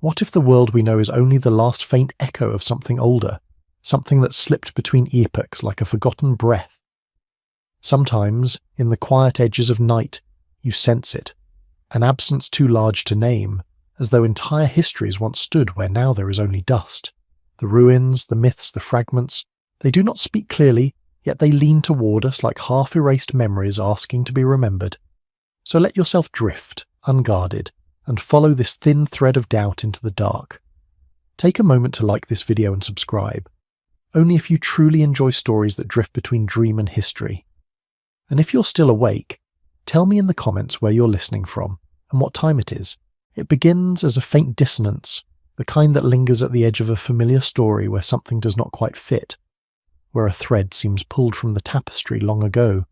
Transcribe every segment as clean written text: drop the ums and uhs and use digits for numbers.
What if the world we know is only the last faint echo of something older, something that slipped between epochs like a forgotten breath? Sometimes, in the quiet edges of night, you sense it, an absence too large to name, as though entire histories once stood where now there is only dust. The ruins, the myths, the fragments, they do not speak clearly, yet they lean toward us like half-erased memories asking to be remembered. So let yourself drift, unguarded, and follow this thin thread of doubt into the dark. Take a moment to like this video and subscribe, only if you truly enjoy stories that drift between dream and history. And if you're still awake, tell me in the comments where you're listening from and what time it is. It begins as a faint dissonance, the kind that lingers at the edge of a familiar story where something does not quite fit, where a thread seems pulled from the tapestry long ago,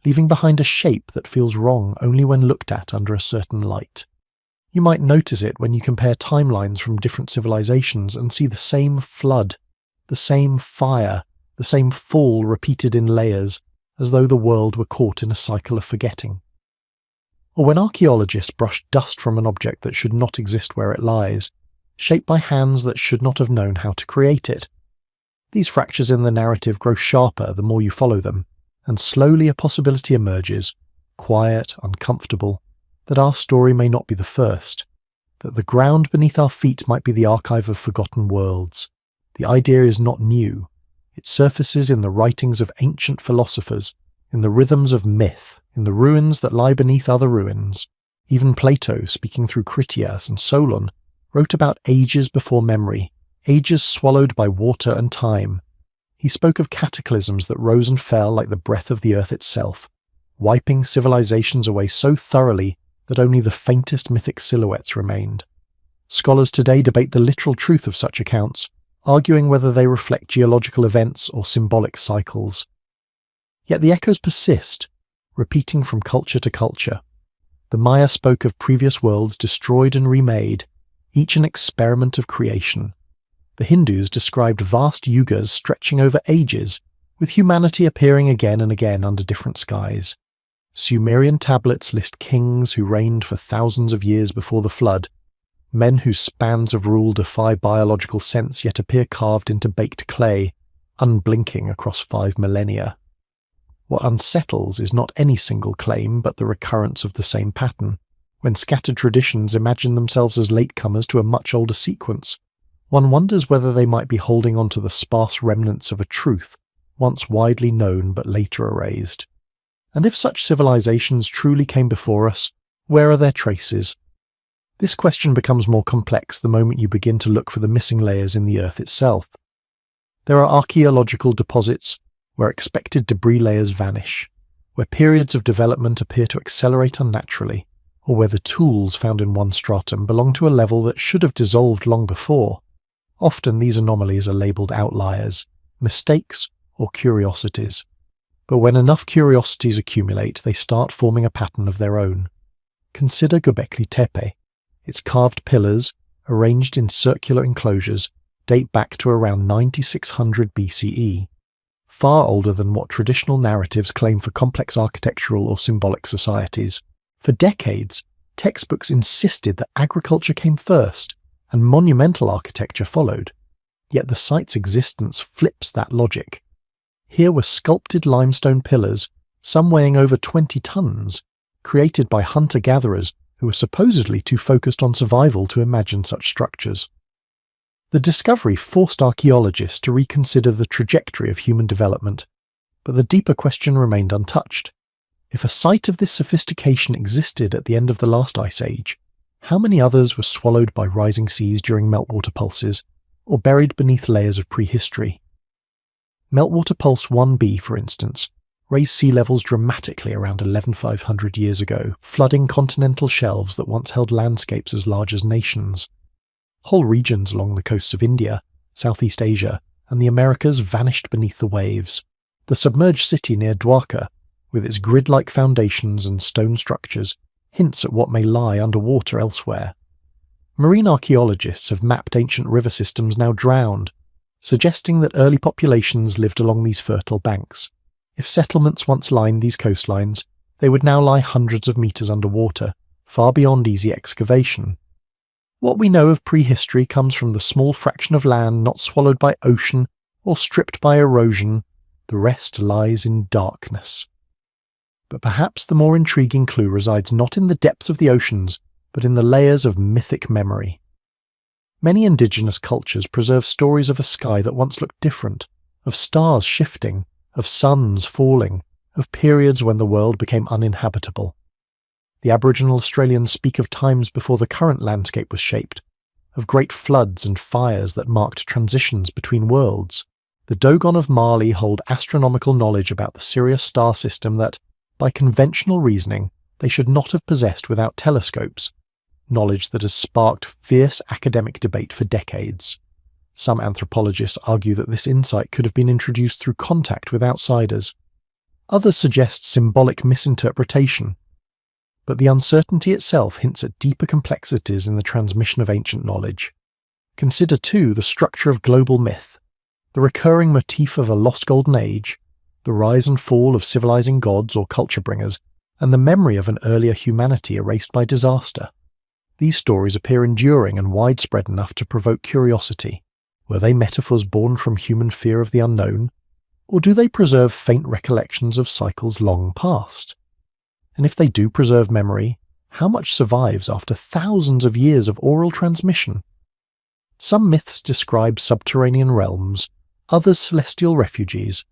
leaving behind a shape that feels wrong only when looked at under a certain light. You might notice it when you compare timelines from different civilizations and see the same flood, the same fire, the same fall repeated in layers, as though the world were caught in a cycle of forgetting. Or when archaeologists brush dust from an object that should not exist where it lies, shaped by hands that should not have known how to create it. These fractures in the narrative grow sharper the more you follow them, and slowly a possibility emerges, quiet, uncomfortable, that our story may not be the first, that the ground beneath our feet might be the archive of forgotten worlds. The idea is not new. It surfaces in the writings of ancient philosophers, in the rhythms of myth, in the ruins that lie beneath other ruins. Even Plato, speaking through Critias and Solon, wrote about ages before memory, ages swallowed by water and time. He spoke of cataclysms that rose and fell like the breath of the earth itself, wiping civilizations away so thoroughly that only the faintest mythic silhouettes remained. Scholars today debate the literal truth of such accounts, arguing whether they reflect geological events or symbolic cycles. Yet the echoes persist, repeating from culture to culture. The Maya spoke of previous worlds destroyed and remade, each an experiment of creation. The Hindus described vast yugas stretching over ages, with humanity appearing again and again under different skies. Sumerian tablets list kings who reigned for thousands of years before the flood, men whose spans of rule defy biological sense yet appear carved into baked clay, unblinking across 5 millennia. What unsettles is not any single claim, but the recurrence of the same pattern. When scattered traditions imagine themselves as latecomers to a much older sequence, one wonders whether they might be holding on to the sparse remnants of a truth, once widely known but later erased. And if such civilizations truly came before us, where are their traces? This question becomes more complex the moment you begin to look for the missing layers in the earth itself. There are archaeological deposits where expected debris layers vanish, where periods of development appear to accelerate unnaturally, or where the tools found in one stratum belong to a level that should have dissolved long before. Often these anomalies are labelled outliers, mistakes, or curiosities. But when enough curiosities accumulate, they start forming a pattern of their own. Consider Göbekli Tepe. Its carved pillars, arranged in circular enclosures, date back to around 9600 BCE, far older than what traditional narratives claim for complex architectural or symbolic societies. For decades, textbooks insisted that agriculture came first, and monumental architecture followed. Yet the site's existence flips that logic. Here were sculpted limestone pillars, some weighing over 20 tons, created by hunter-gatherers who were supposedly too focused on survival to imagine such structures. The discovery forced archaeologists to reconsider the trajectory of human development, but the deeper question remained untouched. If a site of this sophistication existed at the end of the last ice age, how many others were swallowed by rising seas during meltwater pulses, or buried beneath layers of prehistory? Meltwater Pulse 1b, for instance, raised sea levels dramatically around 11,500 years ago, flooding continental shelves that once held landscapes as large as nations. Whole regions along the coasts of India, Southeast Asia, and the Americas vanished beneath the waves. The submerged city near Dwarka, with its grid-like foundations and stone structures, hints at what may lie underwater elsewhere. Marine archaeologists have mapped ancient river systems now drowned, suggesting that early populations lived along these fertile banks. If settlements once lined these coastlines, they would now lie hundreds of meters underwater, far beyond easy excavation. What we know of prehistory comes from the small fraction of land not swallowed by ocean or stripped by erosion. The rest lies in darkness. But perhaps the more intriguing clue resides not in the depths of the oceans, but in the layers of mythic memory. Many indigenous cultures preserve stories of a sky that once looked different, of stars shifting, of suns falling, of periods when the world became uninhabitable. The Aboriginal Australians speak of times before the current landscape was shaped, of great floods and fires that marked transitions between worlds. The Dogon of Mali hold astronomical knowledge about the Sirius star system that, by conventional reasoning, they should not have possessed without telescopes, knowledge that has sparked fierce academic debate for decades. Some anthropologists argue that this insight could have been introduced through contact with outsiders. Others suggest symbolic misinterpretation. But the uncertainty itself hints at deeper complexities in the transmission of ancient knowledge. Consider, too, the structure of global myth, the recurring motif of a lost golden age, the rise and fall of civilizing gods or culture bringers, and the memory of an earlier humanity erased by disaster. These stories appear enduring and widespread enough to provoke curiosity. Were they metaphors born from human fear of the unknown, or do they preserve faint recollections of cycles long past? And if they do preserve memory, how much survives after thousands of years of oral transmission? Some myths describe subterranean realms, others celestial refuges.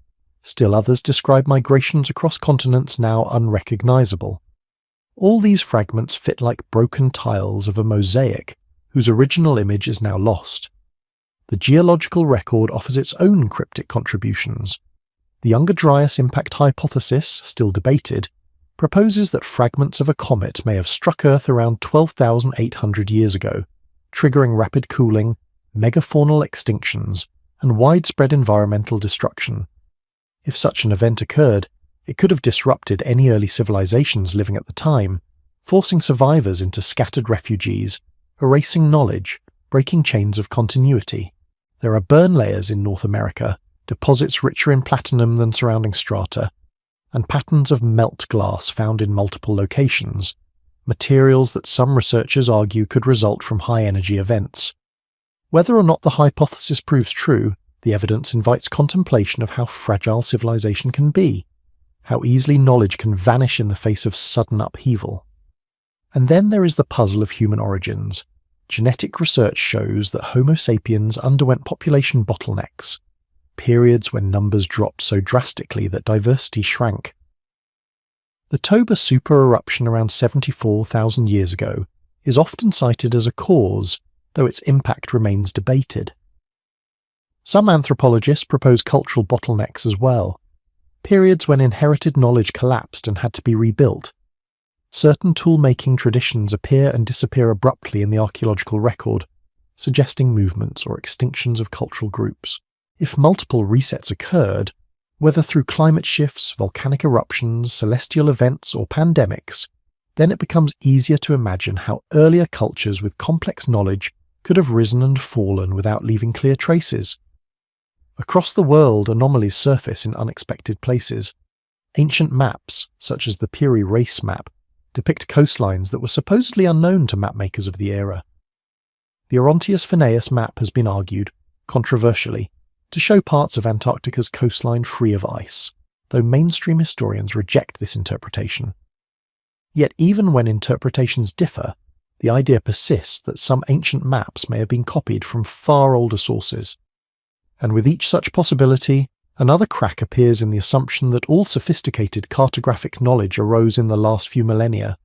Still others describe migrations across continents now unrecognizable. All these fragments fit like broken tiles of a mosaic whose original image is now lost. The geological record offers its own cryptic contributions. The Younger Dryas impact hypothesis, still debated, proposes that fragments of a comet may have struck Earth around 12,800 years ago, triggering rapid cooling, megafaunal extinctions, and widespread environmental destruction. If such an event occurred, it could have disrupted any early civilizations living at the time, forcing survivors into scattered refugees, erasing knowledge, breaking chains of continuity. There are burn layers in North America, deposits richer in platinum than surrounding strata, and patterns of melt glass found in multiple locations, materials that some researchers argue could result from high-energy events. Whether or not the hypothesis proves true, the evidence invites contemplation of how fragile civilization can be, how easily knowledge can vanish in the face of sudden upheaval. And then there is the puzzle of human origins. Genetic research shows that Homo sapiens underwent population bottlenecks, periods when numbers dropped so drastically that diversity shrank. The Toba supereruption around 74,000 years ago is often cited as a cause, though its impact remains debated. Some anthropologists propose cultural bottlenecks as well, periods when inherited knowledge collapsed and had to be rebuilt. Certain tool-making traditions appear and disappear abruptly in the archaeological record, suggesting movements or extinctions of cultural groups. If multiple resets occurred, whether through climate shifts, volcanic eruptions, celestial events, or pandemics, then it becomes easier to imagine how earlier cultures with complex knowledge could have risen and fallen without leaving clear traces. Across the world, anomalies surface in unexpected places. Ancient maps, such as the Piri race map, depict coastlines that were supposedly unknown to mapmakers of the era. The Orontius Phineus map has been argued, controversially, to show parts of Antarctica's coastline free of ice, though mainstream historians reject this interpretation. Yet even when interpretations differ, the idea persists that some ancient maps may have been copied from far older sources. And with each such possibility, another crack appears in the assumption that all sophisticated cartographic knowledge arose in the last few millennia.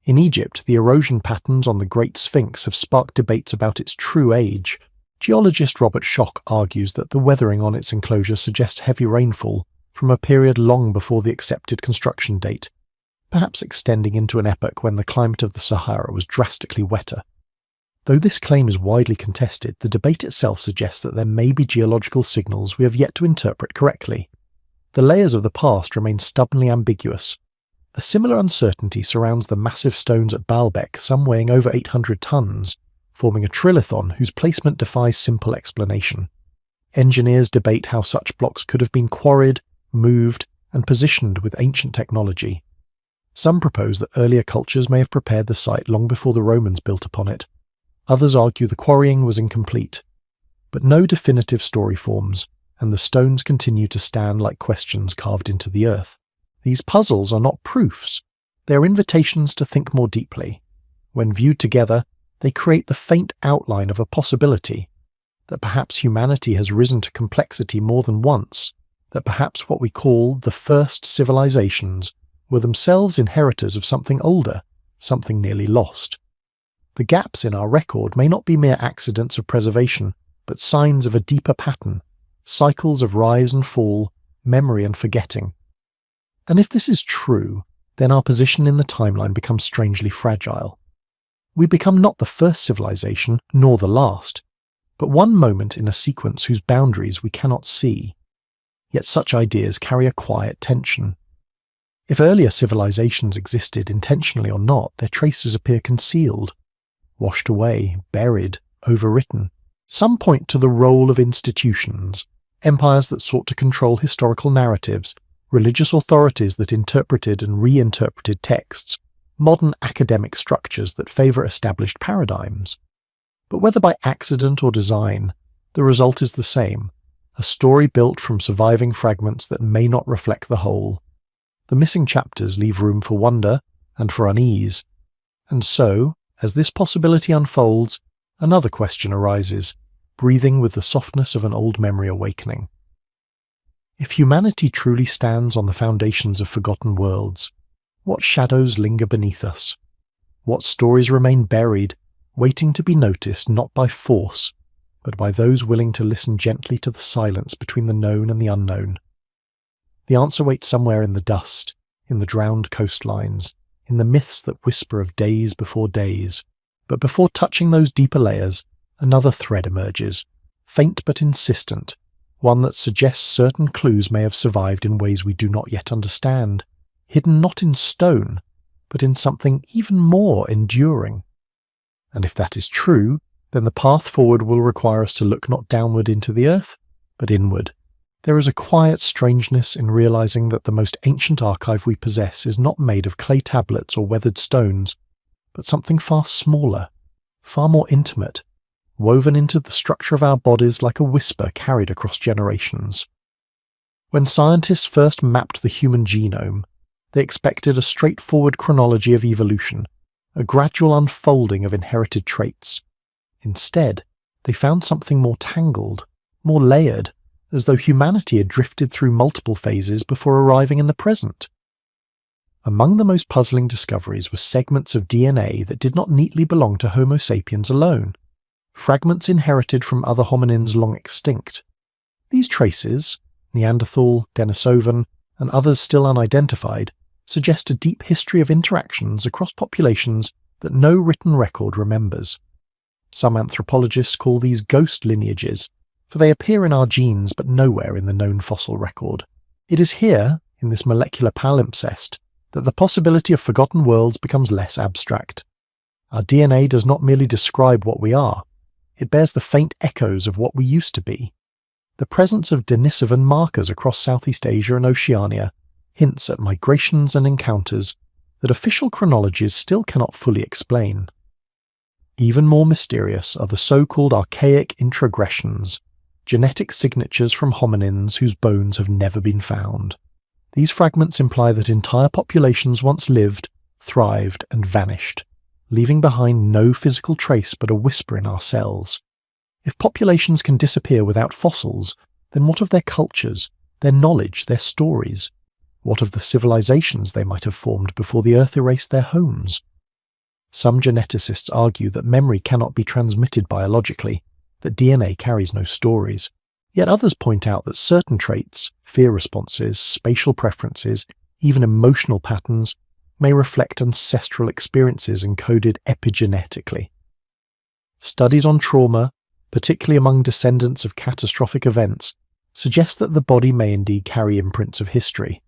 In Egypt, the erosion patterns on the Great Sphinx have sparked debates about its true age. Geologist Robert Schoch argues that the weathering on its enclosure suggests heavy rainfall from a period long before the accepted construction date, perhaps extending into an epoch when the climate of the Sahara was drastically wetter. Though this claim is widely contested, the debate itself suggests that there may be geological signals we have yet to interpret correctly. The layers of the past remain stubbornly ambiguous. A similar uncertainty surrounds the massive stones at Baalbek, some weighing over 800 tons, forming a trilithon whose placement defies simple explanation. Engineers debate how such blocks could have been quarried, moved, and positioned with ancient technology. Some propose that earlier cultures may have prepared the site long before the Romans built upon it. Others argue the quarrying was incomplete. But no definitive story forms, and the stones continue to stand like questions carved into the earth. These puzzles are not proofs. They are invitations to think more deeply. When viewed together, they create the faint outline of a possibility, that perhaps humanity has risen to complexity more than once, that perhaps what we call the first civilizations were themselves inheritors of something older, something nearly lost. The gaps in our record may not be mere accidents of preservation, but signs of a deeper pattern, cycles of rise and fall, memory and forgetting. And if this is true, then our position in the timeline becomes strangely fragile. We become not the first civilization, nor the last, but one moment in a sequence whose boundaries we cannot see. Yet such ideas carry a quiet tension. If earlier civilizations existed intentionally or not, their traces appear concealed, washed away, buried, overwritten. Some point to the role of institutions, empires that sought to control historical narratives, religious authorities that interpreted and reinterpreted texts, modern academic structures that favour established paradigms. But whether by accident or design, the result is the same, a story built from surviving fragments that may not reflect the whole. The missing chapters leave room for wonder and for unease. And so, as this possibility unfolds, another question arises, breathing with the softness of an old memory awakening. If humanity truly stands on the foundations of forgotten worlds, what shadows linger beneath us? What stories remain buried, waiting to be noticed not by force, but by those willing to listen gently to the silence between the known and the unknown? The answer waits somewhere in the dust, in the drowned coastlines, in the myths that whisper of days before days. But before touching those deeper layers, another thread emerges, faint but insistent, one that suggests certain clues may have survived in ways we do not yet understand, hidden not in stone, but in something even more enduring. And if that is true, then the path forward will require us to look not downward into the earth, but inward. There is a quiet strangeness in realizing that the most ancient archive we possess is not made of clay tablets or weathered stones, but something far smaller, far more intimate, woven into the structure of our bodies like a whisper carried across generations. When scientists first mapped the human genome, they expected a straightforward chronology of evolution, a gradual unfolding of inherited traits. Instead, they found something more tangled, more layered, as though humanity had drifted through multiple phases before arriving in the present. Among the most puzzling discoveries were segments of DNA that did not neatly belong to Homo sapiens alone, fragments inherited from other hominins long extinct. These traces, Neanderthal, Denisovan, and others still unidentified, suggest a deep history of interactions across populations that no written record remembers. Some anthropologists call these ghost lineages, for they appear in our genes but nowhere in the known fossil record. It is here, in this molecular palimpsest, that the possibility of forgotten worlds becomes less abstract. Our DNA does not merely describe what we are, it bears the faint echoes of what we used to be. The presence of Denisovan markers across Southeast Asia and Oceania hints at migrations and encounters that official chronologies still cannot fully explain. Even more mysterious are the so-called archaic introgressions, genetic signatures from hominins whose bones have never been found. These fragments imply that entire populations once lived, thrived, and vanished, leaving behind no physical trace but a whisper in our cells. If populations can disappear without fossils, then what of their cultures, their knowledge, their stories? What of the civilizations they might have formed before the Earth erased their homes? Some geneticists argue that memory cannot be transmitted biologically, that DNA carries no stories. Yet others point out that certain traits, fear responses, spatial preferences, even emotional patterns, may reflect ancestral experiences encoded epigenetically. Studies on trauma, particularly among descendants of catastrophic events, suggest that the body may indeed carry imprints of history.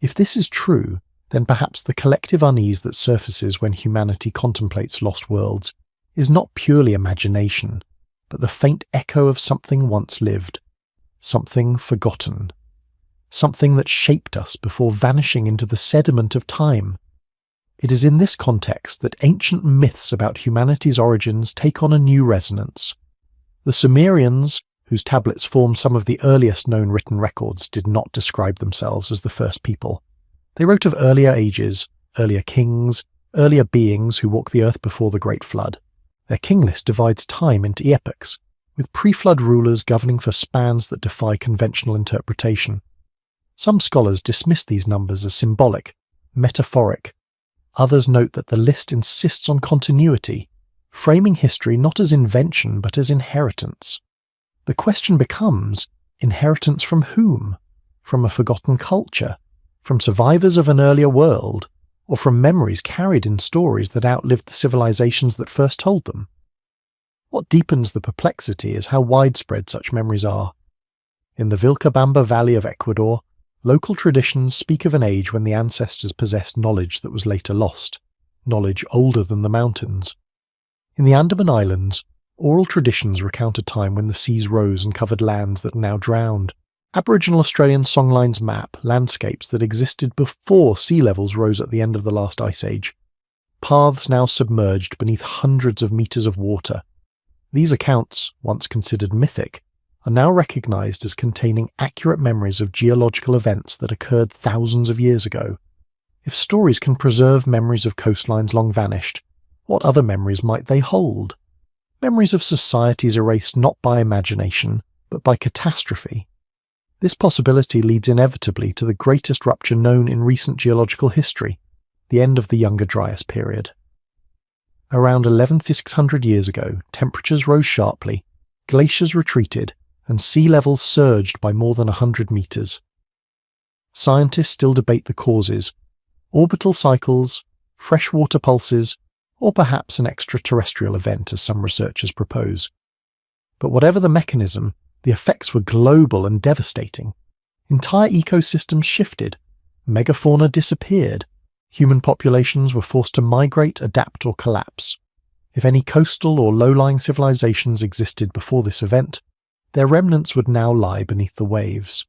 If this is true, then perhaps the collective unease that surfaces when humanity contemplates lost worlds is not purely imagination, but the faint echo of something once lived, something forgotten, something that shaped us before vanishing into the sediment of time. It is in this context that ancient myths about humanity's origins take on a new resonance. The Sumerians, whose tablets form some of the earliest known written records, did not describe themselves as the first people. They wrote of earlier ages, earlier kings, earlier beings who walked the earth before the Great Flood. Their king list divides time into epochs, with pre-flood rulers governing for spans that defy conventional interpretation. Some scholars dismiss these numbers as symbolic, metaphoric. Others note that the list insists on continuity, framing history not as invention but as inheritance. The question becomes, inheritance from whom? From a forgotten culture? From survivors of an earlier world? Or from memories carried in stories that outlived the civilizations that first told them? What deepens the perplexity is how widespread such memories are. In the Vilcabamba Valley of Ecuador, local traditions speak of an age when the ancestors possessed knowledge that was later lost, knowledge older than the mountains. In the Andaman Islands, oral traditions recount a time when the seas rose and covered lands that are now drowned. Aboriginal Australian songlines map landscapes that existed before sea levels rose at the end of the last ice age. Paths now submerged beneath hundreds of meters of water. These accounts, once considered mythic, are now recognized as containing accurate memories of geological events that occurred thousands of years ago. If stories can preserve memories of coastlines long vanished, what other memories might they hold? Memories of societies erased not by imagination, but by catastrophe. This possibility leads inevitably to the greatest rupture known in recent geological history, the end of the Younger Dryas period. Around 11,600 years ago, temperatures rose sharply, glaciers retreated, and sea levels surged by more than 100 meters. Scientists still debate the causes: orbital cycles, freshwater pulses, or perhaps an extraterrestrial event, as some researchers propose. But whatever the mechanism, the effects were global and devastating. Entire ecosystems shifted, megafauna disappeared, human populations were forced to migrate, adapt, or collapse. If any coastal or low-lying civilizations existed before this event, their remnants would now lie beneath the waves.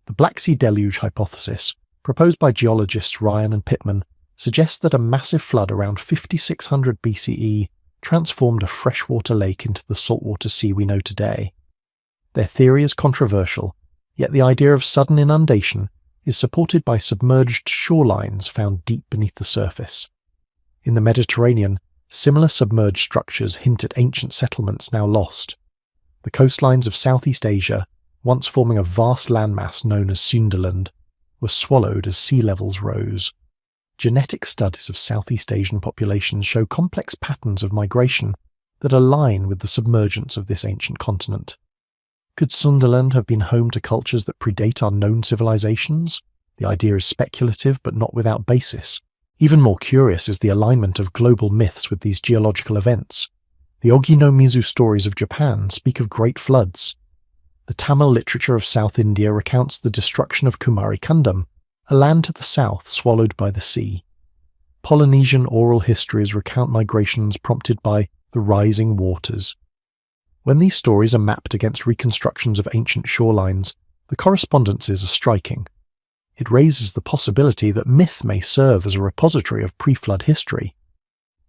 The Black Sea Deluge hypothesis, proposed by geologists Ryan and Pittman, suggests that a massive flood around 5600 BCE transformed a freshwater lake into the saltwater sea we know today. Their theory is controversial, yet the idea of sudden inundation is supported by submerged shorelines found deep beneath the surface. In the Mediterranean, similar submerged structures hint at ancient settlements now lost. The coastlines of Southeast Asia, once forming a vast landmass known as Sundaland, were swallowed as sea levels rose. Genetic studies of Southeast Asian populations show complex patterns of migration that align with the submergence of this ancient continent. Could Sundaland have been home to cultures that predate our known civilizations? The idea is speculative but not without basis. Even more curious is the alignment of global myths with these geological events. The Ogi-no-Mizu stories of Japan speak of great floods. The Tamil literature of South India recounts the destruction of Kumarikandam, a land to the south swallowed by the sea. Polynesian oral histories recount migrations prompted by the rising waters. When these stories are mapped against reconstructions of ancient shorelines, the correspondences are striking. It raises the possibility that myth may serve as a repository of pre-flood history.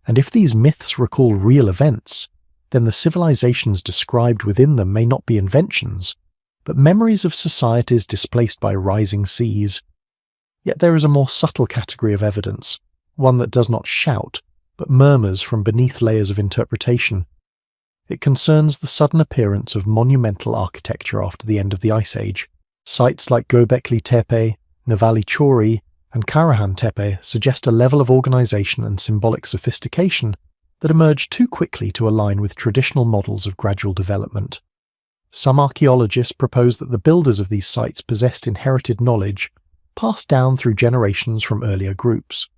And if these myths recall real events, then the civilizations described within them may not be inventions, but memories of societies displaced by rising seas. Yet there is a more subtle category of evidence, one that does not shout, but murmurs from beneath layers of interpretation. It concerns the sudden appearance of monumental architecture after the end of the Ice Age. Sites like Göbekli Tepe, Navali Chori, and Karahan Tepe suggest a level of organization and symbolic sophistication that emerged too quickly to align with traditional models of gradual development. Some archaeologists propose that the builders of these sites possessed inherited knowledge, passed down through generations from earlier groups.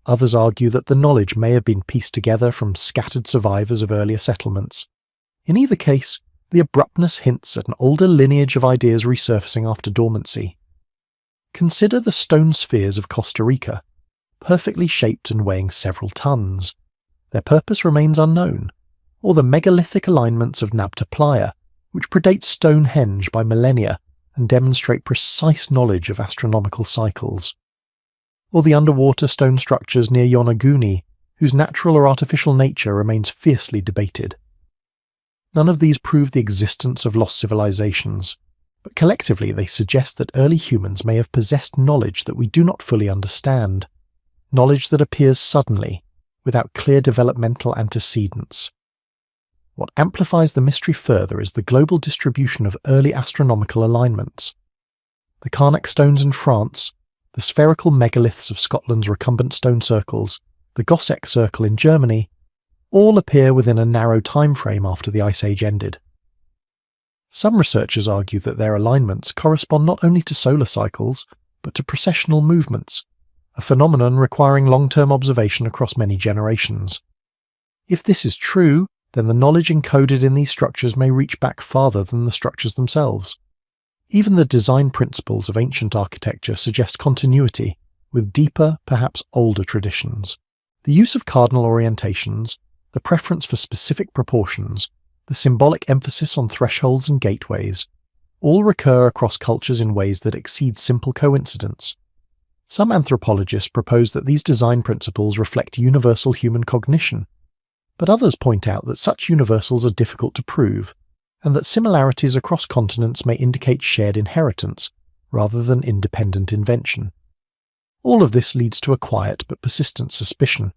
Others argue that the knowledge may have been pieced together from scattered survivors of earlier settlements. In either case, the abruptness hints at an older lineage of ideas resurfacing after dormancy. Consider the stone spheres of Costa Rica, perfectly shaped and weighing several tons. Their purpose remains unknown, or the megalithic alignments of Nabta Playa, which predate Stonehenge by millennia and demonstrate precise knowledge of astronomical cycles. or the underwater stone structures near Yonaguni, whose natural or artificial nature remains fiercely debated. None of these prove the existence of lost civilizations, but collectively they suggest that early humans may have possessed knowledge that we do not fully understand, knowledge that appears suddenly, without clear developmental antecedents. What amplifies the mystery further is the global distribution of early astronomical alignments. The Carnac stones in France, the spherical megaliths of Scotland's recumbent stone circles, the Goseck circle in Germany, all appear within a narrow time frame after the Ice Age ended. Some researchers argue that their alignments correspond not only to solar cycles, but to precessional movements, a phenomenon requiring long-term observation across many generations. If this is true, then the knowledge encoded in these structures may reach back farther than the structures themselves. Even the design principles of ancient architecture suggest continuity, with deeper, perhaps older traditions. The use of cardinal orientations, the preference for specific proportions, the symbolic emphasis on thresholds and gateways, all recur across cultures in ways that exceed simple coincidence. Some anthropologists propose that these design principles reflect universal human cognition, but others point out that such universals are difficult to prove, and that similarities across continents may indicate shared inheritance, rather than independent invention. All of this leads to a quiet but persistent suspicion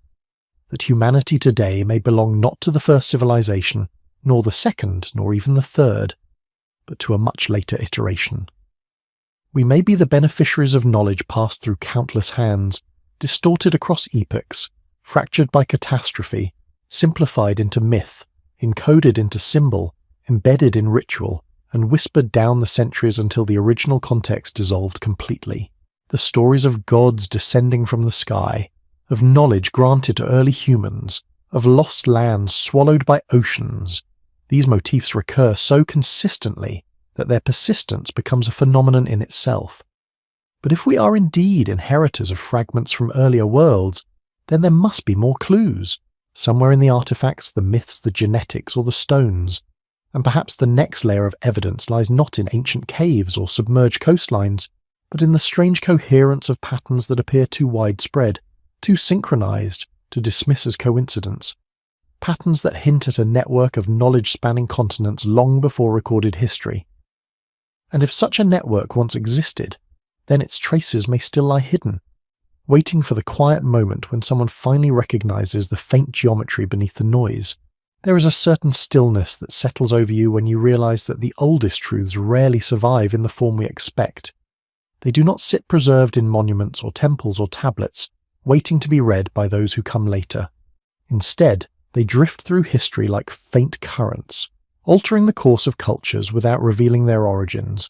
that humanity today may belong not to the first civilization, nor the second, nor even the third, but to a much later iteration. We may be the beneficiaries of knowledge passed through countless hands, distorted across epochs, fractured by catastrophe, simplified into myth, encoded into symbol, embedded in ritual, and whispered down the centuries until the original context dissolved completely. The stories of gods descending from the sky, of knowledge granted to early humans, of lost lands swallowed by oceans. These motifs recur so consistently that their persistence becomes a phenomenon in itself. But if we are indeed inheritors of fragments from earlier worlds, then there must be more clues, somewhere in the artifacts, the myths, the genetics, or the stones. And perhaps the next layer of evidence lies not in ancient caves or submerged coastlines, but in the strange coherence of patterns that appear too widespread, too synchronized to dismiss as coincidence. Patterns that hint at a network of knowledge spanning continents long before recorded history. And if such a network once existed, then its traces may still lie hidden, waiting for the quiet moment when someone finally recognizes the faint geometry beneath the noise. There is a certain stillness that settles over you when you realize that the oldest truths rarely survive in the form we expect. They do not sit preserved in monuments or temples or tablets, waiting to be read by those who come later. Instead, they drift through history like faint currents, altering the course of cultures without revealing their origins.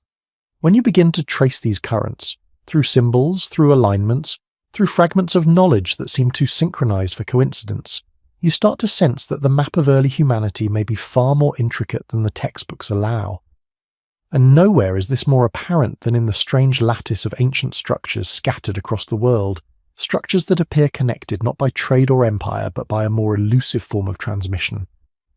When you begin to trace these currents, through symbols, through alignments, through fragments of knowledge that seem too synchronized for coincidence, you start to sense that the map of early humanity may be far more intricate than the textbooks allow. And nowhere is this more apparent than in the strange lattice of ancient structures scattered across the world, structures that appear connected not by trade or empire but by a more elusive form of transmission.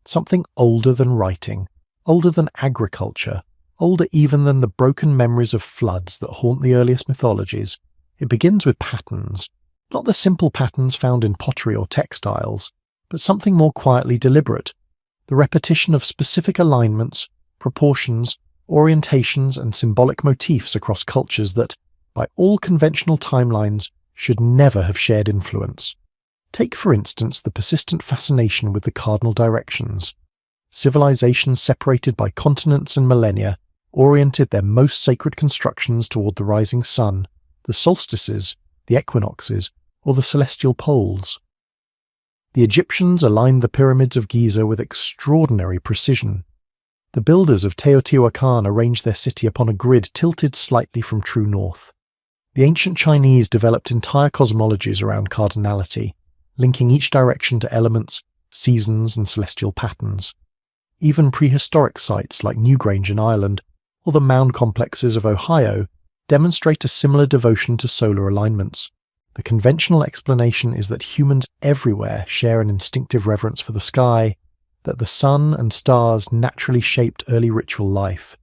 Something older than writing, older than agriculture, older even than the broken memories of floods that haunt the earliest mythologies. It begins with patterns, not the simple patterns found in pottery or textiles, but something more quietly deliberate, the repetition of specific alignments, proportions, orientations and symbolic motifs across cultures that, by all conventional timelines, should never have shared influence. Take, for instance, the persistent fascination with the cardinal directions. Civilizations separated by continents and millennia oriented their most sacred constructions toward the rising sun, the solstices, the equinoxes, or the celestial poles. The Egyptians aligned the pyramids of Giza with extraordinary precision. The builders of Teotihuacan arranged their city upon a grid tilted slightly from true north. The ancient Chinese developed entire cosmologies around cardinality, linking each direction to elements, seasons, and celestial patterns. Even prehistoric sites like Newgrange in Ireland, or the mound complexes of Ohio, demonstrate a similar devotion to solar alignments. The conventional explanation is that humans everywhere share an instinctive reverence for the sky, that the sun and stars naturally shaped early ritual life.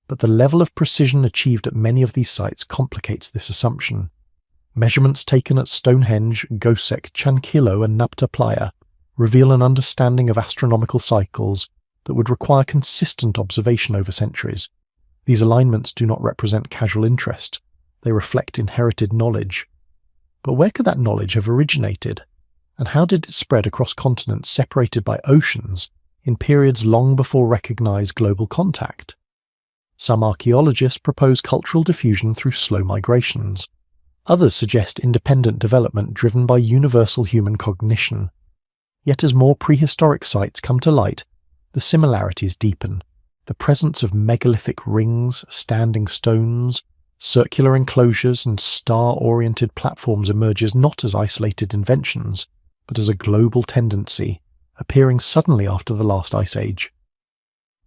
But the level of precision achieved at many of these sites complicates this assumption. Measurements taken at Stonehenge, Gosek, Chankillo and Nabta Playa reveal an understanding of astronomical cycles that would require consistent observation over centuries. These alignments do not represent casual interest, they reflect inherited knowledge. But where could that knowledge have originated? And how did it spread across continents separated by oceans in periods long before recognized global contact? Some archaeologists propose cultural diffusion through slow migrations. Others suggest independent development driven by universal human cognition. Yet as more prehistoric sites come to light, the similarities deepen. The presence of megalithic rings, standing stones, circular enclosures and star-oriented platforms emerges not as isolated inventions, but as a global tendency, appearing suddenly after the last ice age.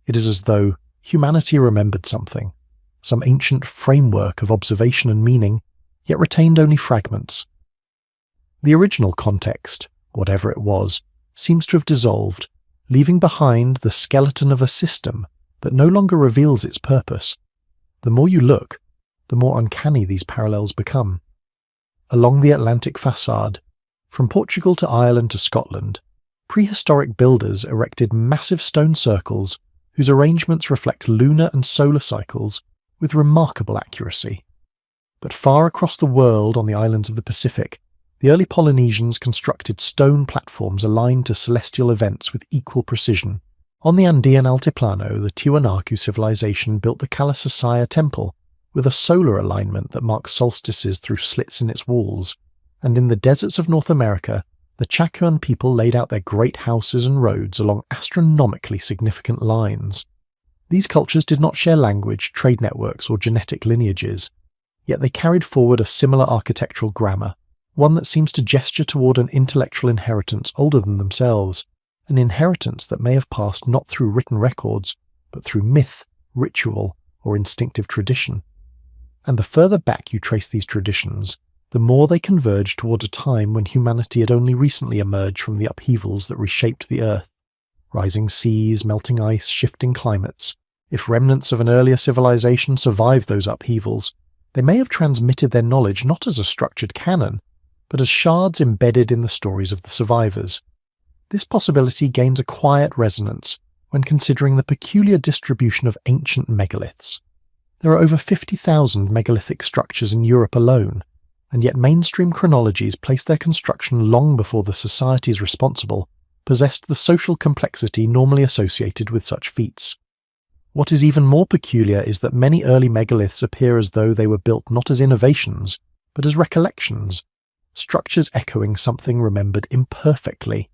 It is as though humanity remembered something, some ancient framework of observation and meaning, yet retained only fragments. The original context, whatever it was, seems to have dissolved, leaving behind the skeleton of a system that no longer reveals its purpose. The more you look, the more uncanny these parallels become. Along the Atlantic facade, from Portugal to Ireland to Scotland, prehistoric builders erected massive stone circles whose arrangements reflect lunar and solar cycles with remarkable accuracy. But far across the world on the islands of the Pacific, the early Polynesians constructed stone platforms aligned to celestial events with equal precision. On the Andean Altiplano, the Tiwanaku civilization built the Kalasasaya temple, with a solar alignment that marks solstices through slits in its walls, and in the deserts of North America, the Chacuan people laid out their great houses and roads along astronomically significant lines. These cultures did not share language, trade networks, or genetic lineages, yet they carried forward a similar architectural grammar, one that seems to gesture toward an intellectual inheritance older than themselves, an inheritance that may have passed not through written records, but through myth, ritual, or instinctive tradition. And the further back you trace these traditions, the more they converge toward a time when humanity had only recently emerged from the upheavals that reshaped the Earth. Rising seas, melting ice, shifting climates. If remnants of an earlier civilization survived those upheavals, they may have transmitted their knowledge not as a structured canon, but as shards embedded in the stories of the survivors. This possibility gains a quiet resonance when considering the peculiar distribution of ancient megaliths. There are over 50,000 megalithic structures in Europe alone, and yet mainstream chronologies place their construction long before the societies responsible possessed the social complexity normally associated with such feats. What is even more peculiar is that many early megaliths appear as though they were built not as innovations, but as recollections, structures echoing something remembered imperfectly.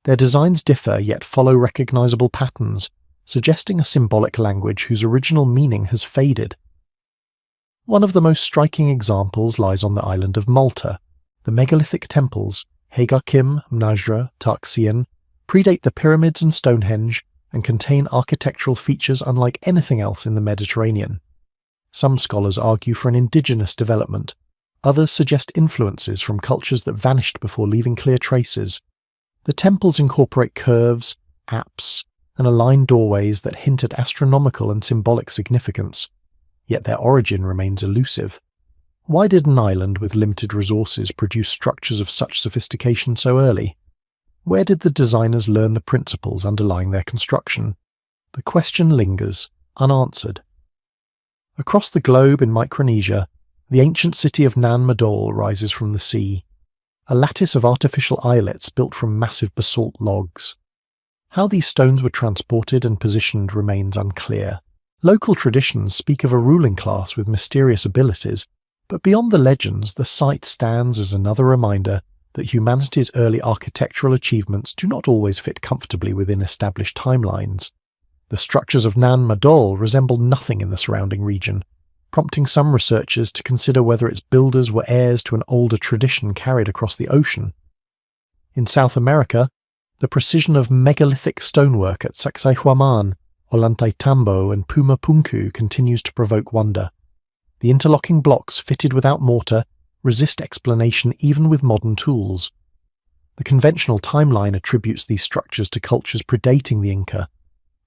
Their designs differ yet follow recognizable patterns, suggesting a symbolic language whose original meaning has faded. One of the most striking examples lies on the island of Malta. The megalithic temples, Hagar-Kim, Mnajra, Tarxian, predate the pyramids and Stonehenge and contain architectural features unlike anything else in the Mediterranean. Some scholars argue for an indigenous development. Others suggest influences from cultures that vanished before leaving clear traces. The temples incorporate curves, apse, and aligned doorways that hint at astronomical and symbolic significance, yet their origin remains elusive. Why did an island with limited resources produce structures of such sophistication so early? Where did the designers learn the principles underlying their construction? The question lingers, unanswered. Across the globe in Micronesia, the ancient city of Nan Madol rises from the sea, a lattice of artificial islets built from massive basalt logs. How these stones were transported and positioned remains unclear. Local traditions speak of a ruling class with mysterious abilities, but beyond the legends, the site stands as another reminder that humanity's early architectural achievements do not always fit comfortably within established timelines. The structures of Nan Madol resemble nothing in the surrounding region, prompting some researchers to consider whether its builders were heirs to an older tradition carried across the ocean. In South America, the precision of megalithic stonework at Sacsayhuaman, Ollantaytambo and Pumapunku continues to provoke wonder. The interlocking blocks fitted without mortar resist explanation even with modern tools. The conventional timeline attributes these structures to cultures predating the Inca,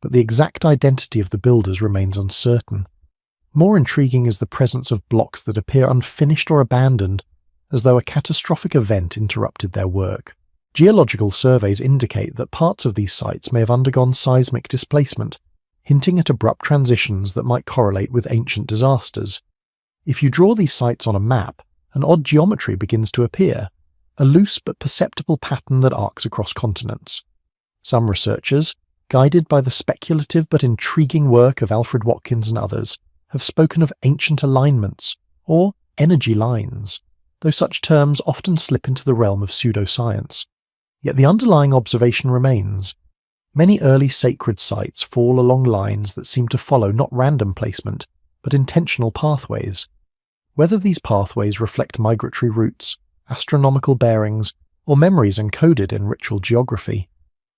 but the exact identity of the builders remains uncertain. More intriguing is the presence of blocks that appear unfinished or abandoned, as though a catastrophic event interrupted their work. Geological surveys indicate that parts of these sites may have undergone seismic displacement, hinting at abrupt transitions that might correlate with ancient disasters. If you draw these sites on a map, an odd geometry begins to appear, a loose but perceptible pattern that arcs across continents. Some researchers, guided by the speculative but intriguing work of Alfred Watkins and others, have spoken of ancient alignments, or energy lines, though such terms often slip into the realm of pseudoscience. Yet the underlying observation remains. Many early sacred sites fall along lines that seem to follow not random placement, but intentional pathways. Whether these pathways reflect migratory routes, astronomical bearings, or memories encoded in ritual geography,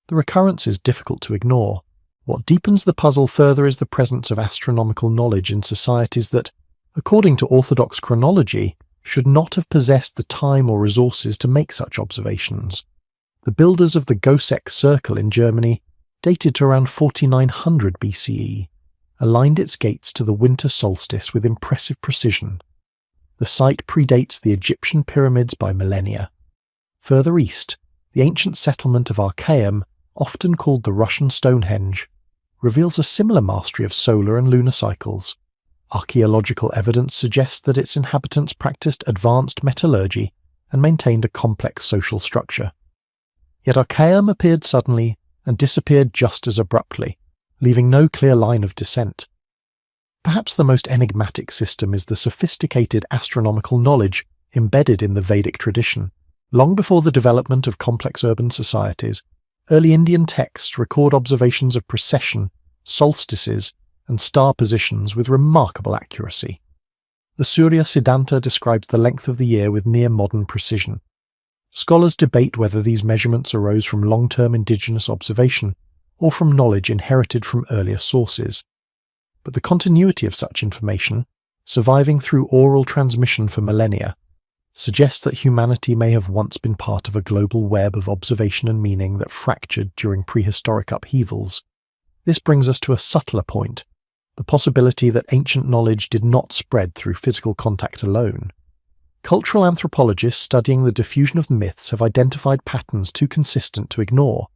the recurrence is difficult to ignore. What deepens the puzzle further is the presence of astronomical knowledge in societies that, according to orthodox chronology, should not have possessed the time or resources to make such observations. The builders of the Goseck Circle in Germany, dated to around 4900 BCE, aligned its gates to the winter solstice with impressive precision. The site predates the Egyptian pyramids by millennia. Further east, the ancient settlement of Archaeum, often called the Russian Stonehenge, reveals a similar mastery of solar and lunar cycles. Archaeological evidence suggests that its inhabitants practiced advanced metallurgy and maintained a complex social structure. Yet Archaeum appeared suddenly and disappeared just as abruptly, leaving no clear line of descent. Perhaps the most enigmatic system is the sophisticated astronomical knowledge embedded in the Vedic tradition. Long before the development of complex urban societies, early Indian texts record observations of precession, solstices, and star positions with remarkable accuracy. The Surya Siddhanta describes the length of the year with near-modern precision. Scholars debate whether these measurements arose from long-term indigenous observation or from knowledge inherited from earlier sources. But the continuity of such information, surviving through oral transmission for millennia, suggests that humanity may have once been part of a global web of observation and meaning that fractured during prehistoric upheavals. This brings us to a subtler point, the possibility that ancient knowledge did not spread through physical contact alone. Cultural anthropologists studying the diffusion of myths have identified patterns too consistent to ignore.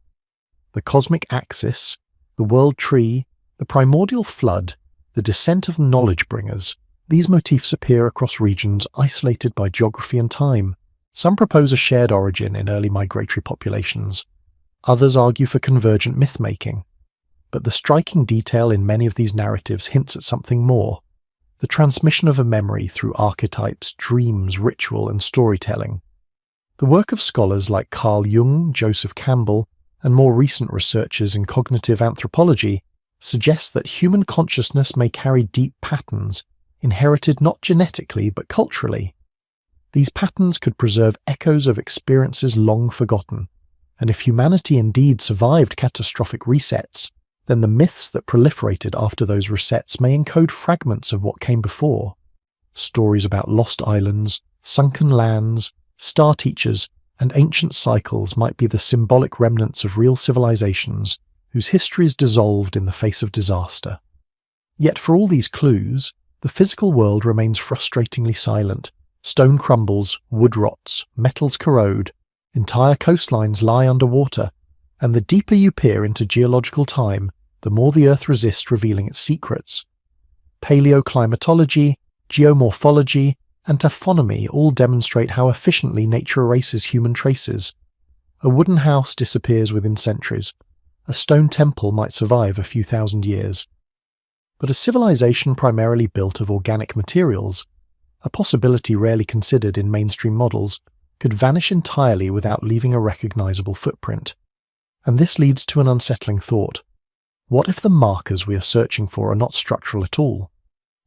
The cosmic axis, the world tree, the primordial flood, the descent of knowledge bringers, these motifs appear across regions isolated by geography and time. Some propose a shared origin in early migratory populations. Others argue for convergent myth-making. But the striking detail in many of these narratives hints at something more: the transmission of a memory through archetypes, dreams, ritual, and storytelling. The work of scholars like Carl Jung, Joseph Campbell, and more recent researchers in cognitive anthropology suggests that human consciousness may carry deep patterns, inherited not genetically but culturally. These patterns could preserve echoes of experiences long forgotten, and if humanity indeed survived catastrophic resets, then the myths that proliferated after those resets may encode fragments of what came before. Stories about lost islands, sunken lands, star teachers, and ancient cycles might be the symbolic remnants of real civilizations whose histories dissolved in the face of disaster. Yet for all these clues, the physical world remains frustratingly silent. Stone crumbles, wood rots, metals corrode, entire coastlines lie underwater, and the deeper you peer into geological time, the more the Earth resists revealing its secrets. Paleoclimatology, geomorphology, and taphonomy all demonstrate how efficiently nature erases human traces. A wooden house disappears within centuries. A stone temple might survive a few thousand years. But a civilization primarily built of organic materials, a possibility rarely considered in mainstream models, could vanish entirely without leaving a recognizable footprint. And this leads to an unsettling thought. What if the markers we are searching for are not structural at all?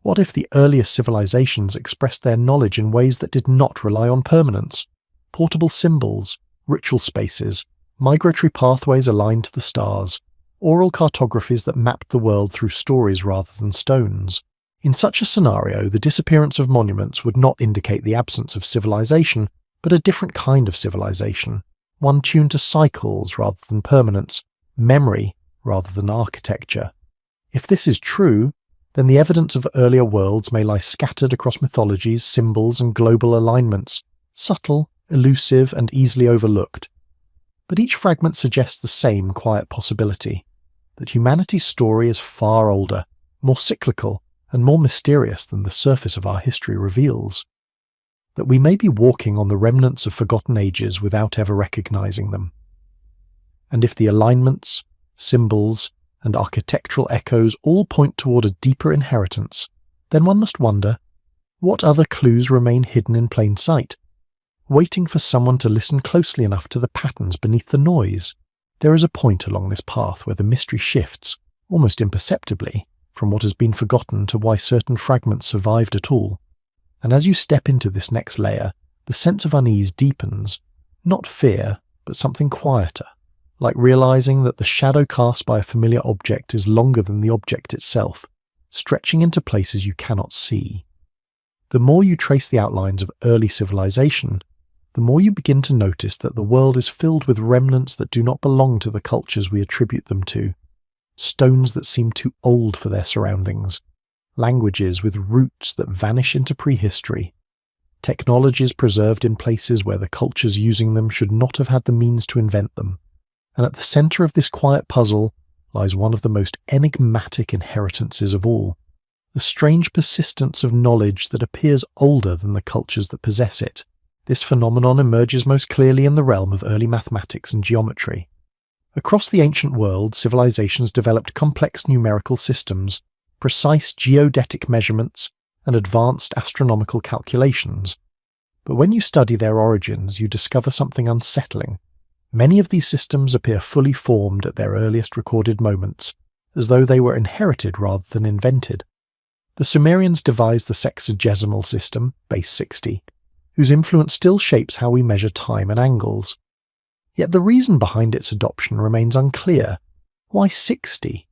What if the earliest civilizations expressed their knowledge in ways that did not rely on permanence? Portable symbols, ritual spaces, migratory pathways aligned to the stars, oral cartographies that mapped the world through stories rather than stones. In such a scenario, the disappearance of monuments would not indicate the absence of civilization, but a different kind of civilization, one tuned to cycles rather than permanence, memory rather than architecture. If this is true, then the evidence of earlier worlds may lie scattered across mythologies, symbols, and global alignments, subtle, elusive, and easily overlooked. But each fragment suggests the same quiet possibility, that humanity's story is far older, more cyclical, and more mysterious than the surface of our history reveals. That we may be walking on the remnants of forgotten ages without ever recognizing them. And if the alignments, symbols, and architectural echoes all point toward a deeper inheritance, then one must wonder, what other clues remain hidden in plain sight, waiting for someone to listen closely enough to the patterns beneath the noise? There is a point along this path where the mystery shifts, almost imperceptibly, from what has been forgotten to why certain fragments survived at all. And as you step into this next layer, the sense of unease deepens, not fear, but something quieter, like realizing that the shadow cast by a familiar object is longer than the object itself, stretching into places you cannot see. The more you trace the outlines of early civilization, the more you begin to notice that the world is filled with remnants that do not belong to the cultures we attribute them to, stones that seem too old for their surroundings, languages with roots that vanish into prehistory, technologies preserved in places where the cultures using them should not have had the means to invent them. And at the center of this quiet puzzle lies one of the most enigmatic inheritances of all, the strange persistence of knowledge that appears older than the cultures that possess it. This phenomenon emerges most clearly in the realm of early mathematics and geometry. Across the ancient world, civilizations developed complex numerical systems, precise geodetic measurements, and advanced astronomical calculations. But when you study their origins, you discover something unsettling. Many of these systems appear fully formed at their earliest recorded moments, as though they were inherited rather than invented. The Sumerians devised the sexagesimal system, base 60, whose influence still shapes how we measure time and angles. Yet the reason behind its adoption remains unclear. Why 60?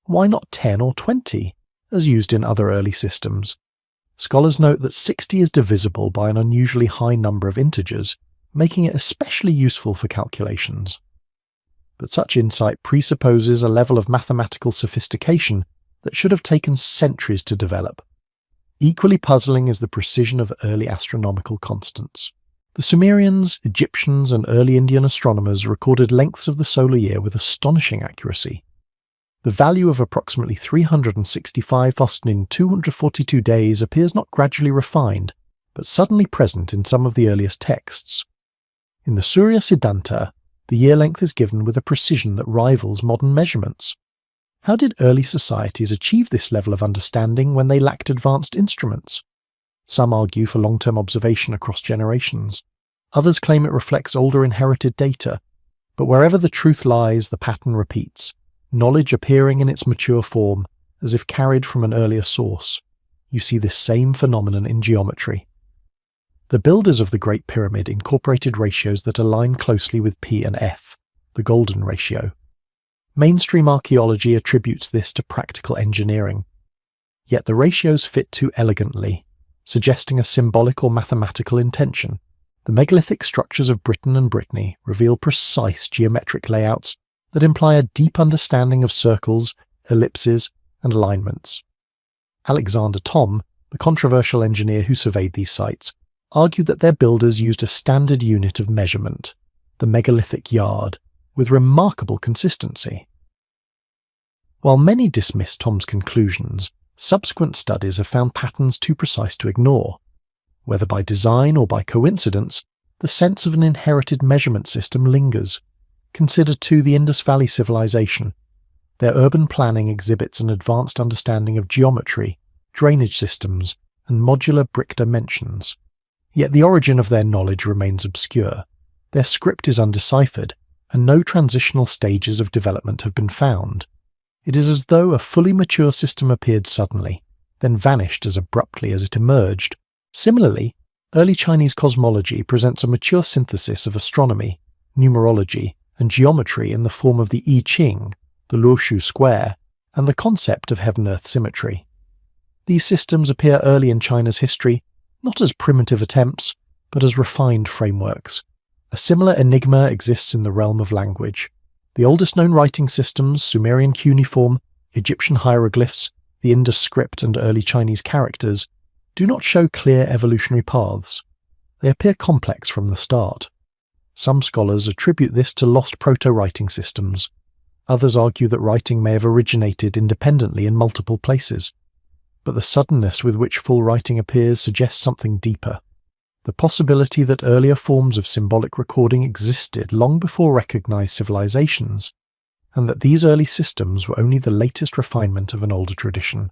Why not 10 or 20, as used in other early systems? Scholars note that 60 is divisible by an unusually high number of integers, making it especially useful for calculations. But such insight presupposes a level of mathematical sophistication that should have taken centuries to develop. Equally puzzling is the precision of early astronomical constants. The Sumerians, Egyptians, and early Indian astronomers recorded lengths of the solar year with astonishing accuracy. The value of approximately 365 fastened in 242 days appears not gradually refined, but suddenly present in some of the earliest texts. In the Surya Siddhanta, the year length is given with a precision that rivals modern measurements. How did early societies achieve this level of understanding when they lacked advanced instruments? Some argue for long-term observation across generations. Others claim it reflects older inherited data. But wherever the truth lies, the pattern repeats, knowledge appearing in its mature form, as if carried from an earlier source. You see this same phenomenon in geometry. The builders of the Great Pyramid incorporated ratios that align closely with P and F, the golden ratio. Mainstream archaeology attributes this to practical engineering. Yet the ratios fit too elegantly, suggesting a symbolic or mathematical intention. The megalithic structures of Britain and Brittany reveal precise geometric layouts that imply a deep understanding of circles, ellipses, and alignments. Alexander Thom, the controversial engineer who surveyed these sites, argued that their builders used a standard unit of measurement, the megalithic yard, with remarkable consistency. While many dismiss Thom's conclusions, subsequent studies have found patterns too precise to ignore. Whether by design or by coincidence, the sense of an inherited measurement system lingers. Consider too the Indus Valley civilization. Their urban planning exhibits an advanced understanding of geometry, drainage systems, and modular brick dimensions. Yet the origin of their knowledge remains obscure. Their script is undeciphered, and no transitional stages of development have been found. It is as though a fully mature system appeared suddenly, then vanished as abruptly as it emerged. Similarly, early Chinese cosmology presents a mature synthesis of astronomy, numerology, and geometry in the form of the I Ching, the Luoshu square, and the concept of heaven-earth symmetry. These systems appear early in China's history, not as primitive attempts, but as refined frameworks. A similar enigma exists in the realm of language. The oldest known writing systems, Sumerian cuneiform, Egyptian hieroglyphs, the Indus script, and early Chinese characters, do not show clear evolutionary paths. they appear complex from the start. Some scholars attribute this to lost proto-writing systems. Others argue that writing may have originated independently in multiple places. But the suddenness with which full writing appears suggests something deeper. The possibility that earlier forms of symbolic recording existed long before recognized civilizations, and that these early systems were only the latest refinement of an older tradition.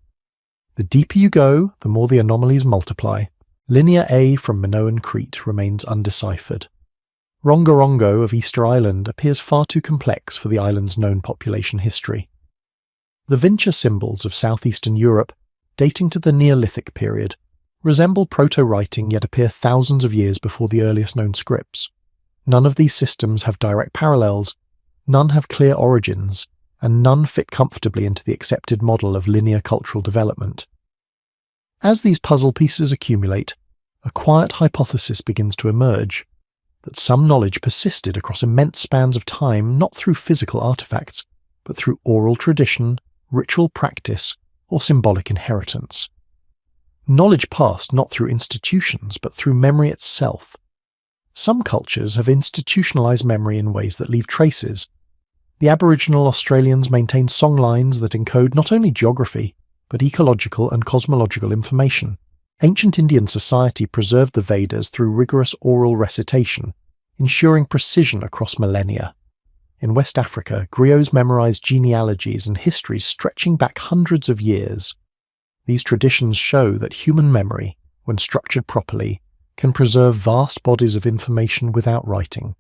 The deeper you go, the more the anomalies multiply. Linear A from Minoan Crete remains undeciphered. Rongorongo of Easter Island appears far too complex for the island's known population history. The Vincha symbols of southeastern Europe, dating to the Neolithic period, resemble proto-writing yet appear thousands of years before the earliest known scripts. None of these systems have direct parallels, none have clear origins, and none fit comfortably into the accepted model of linear cultural development. As these puzzle pieces accumulate, a quiet hypothesis begins to emerge, that some knowledge persisted across immense spans of time not through physical artifacts, but through oral tradition, ritual practice, or symbolic inheritance. Knowledge passed not through institutions, but through memory itself. Some cultures have institutionalized memory in ways that leave traces. The Aboriginal Australians maintain songlines that encode not only geography, but ecological and cosmological information. Ancient Indian society preserved the Vedas through rigorous oral recitation, ensuring precision across millennia. In West Africa, griots memorized genealogies and histories stretching back hundreds of years. These traditions show that human memory, when structured properly, can preserve vast bodies of information without writing.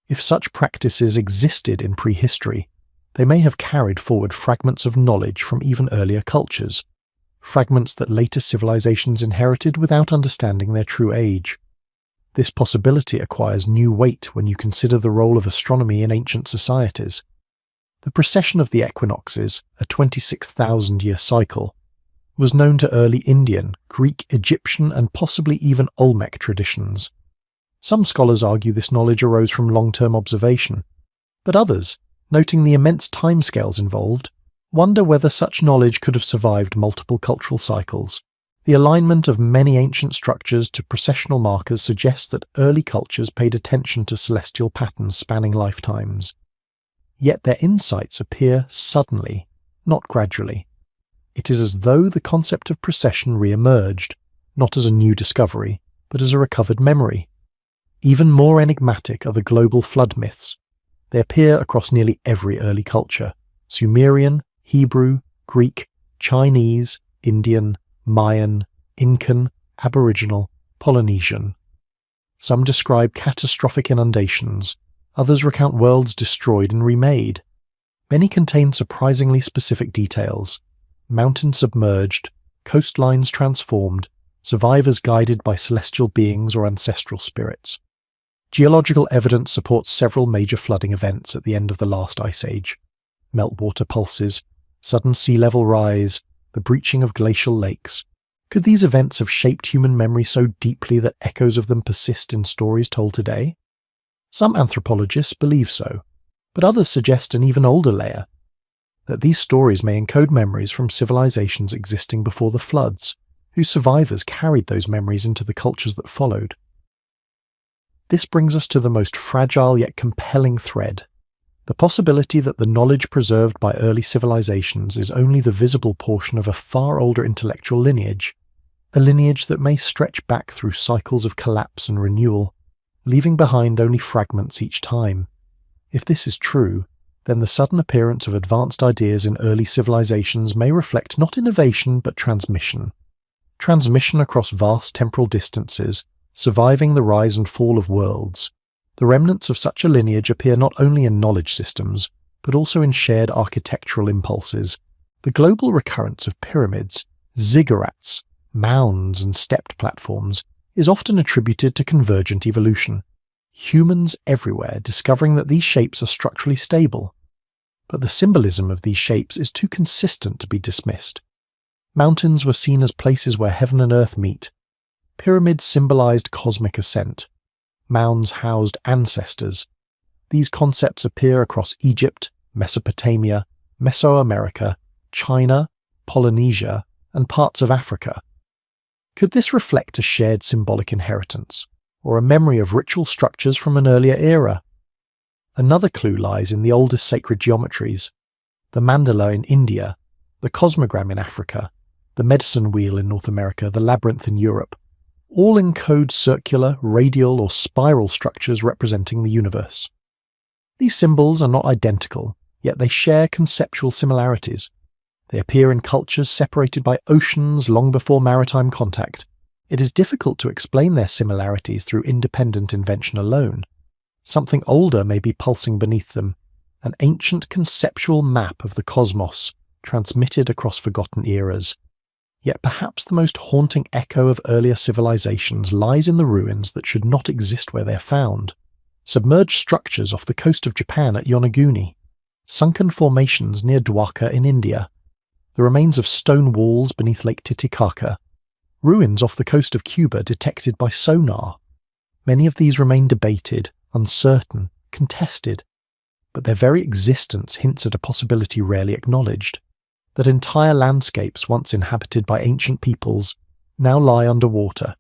If such practices existed in prehistory, they may have carried forward fragments of knowledge from even earlier cultures, fragments that later civilizations inherited without understanding their true age. This possibility acquires new weight when you consider the role of astronomy in ancient societies. The precession of the equinoxes, a 26,000-year cycle, was known to early Indian, Greek, Egyptian, and possibly even Olmec traditions. Some scholars argue this knowledge arose from long-term observation, but others, noting the immense timescales involved, wonder whether such knowledge could have survived multiple cultural cycles. The alignment of many ancient structures to precessional markers suggests that early cultures paid attention to celestial patterns spanning lifetimes. Yet their insights appear suddenly, not gradually. It is as though the concept of precession re-emerged, not as a new discovery, but as a recovered memory. Even more enigmatic are the global flood myths. They appear across nearly every early culture: Sumerian, Hebrew, Greek, Chinese, Indian, Mayan, Incan, Aboriginal, Polynesian. Some describe catastrophic inundations, others recount worlds destroyed and remade. Many contain surprisingly specific details: mountains submerged, coastlines transformed, survivors guided by celestial beings or ancestral spirits. Geological evidence supports several major flooding events at the end of the last ice age: meltwater pulses, sudden sea level rise, the breaching of glacial lakes. Could these events have shaped human memory so deeply that echoes of them persist in stories told today? Some anthropologists believe so, but others suggest an even older layer, that these stories may encode memories from civilizations existing before the floods, whose survivors carried those memories into the cultures that followed. This brings us to the most fragile yet compelling thread: the possibility that the knowledge preserved by early civilizations is only the visible portion of a far older intellectual lineage, a lineage that may stretch back through cycles of collapse and renewal, leaving behind only fragments each time. If this is true, then the sudden appearance of advanced ideas in early civilizations may reflect not innovation but transmission. Transmission across vast temporal distances, surviving the rise and fall of worlds. The remnants of such a lineage appear not only in knowledge systems, but also in shared architectural impulses. The global recurrence of pyramids, ziggurats, mounds, and stepped platforms is often attributed to convergent evolution. Humans everywhere discovering that these shapes are structurally stable. But the symbolism of these shapes is too consistent to be dismissed. Mountains were seen as places where heaven and earth meet. Pyramids symbolized cosmic ascent. Mounds housed ancestors. These concepts appear across Egypt, Mesopotamia, Mesoamerica, China, Polynesia, and parts of Africa. Could this reflect a shared symbolic inheritance, or a memory of ritual structures from an earlier era? Another clue lies in the oldest sacred geometries: the mandala in India, the cosmogram in Africa, the medicine wheel in North America, the labyrinth in Europe. All encode circular, radial, or spiral structures representing the universe. These symbols are not identical, yet they share conceptual similarities. They appear in cultures separated by oceans long before maritime contact. It is difficult to explain their similarities through independent invention alone. Something older may be pulsing beneath them, an ancient conceptual map of the cosmos, transmitted across forgotten eras. Yet perhaps the most haunting echo of earlier civilizations lies in the ruins that should not exist where they are found. Submerged structures off the coast of Japan at Yonaguni, sunken formations near Dwarka in India, the remains of stone walls beneath Lake Titicaca, ruins off the coast of Cuba detected by sonar. Many of these remain debated, uncertain, contested, but their very existence hints at a possibility rarely acknowledged: that entire landscapes once inhabited by ancient peoples now lie underwater,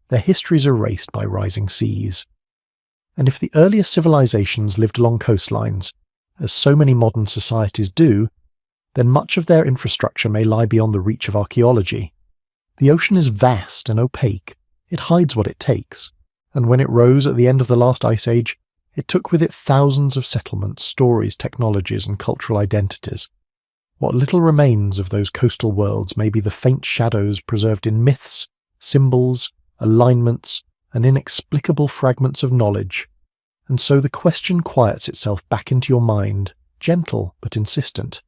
their histories erased by rising seas. And if the earliest civilizations lived along coastlines, as so many modern societies do, then much of their infrastructure may lie beyond the reach of archaeology. The ocean is vast and opaque, it hides what it takes, and when it rose at the end of the last ice age, it took with it thousands of settlements, stories, technologies, and cultural identities. What little remains of those coastal worlds may be the faint shadows preserved in myths, symbols, alignments, and inexplicable fragments of knowledge. And so the question quiets itself back into your mind, gentle but insistent.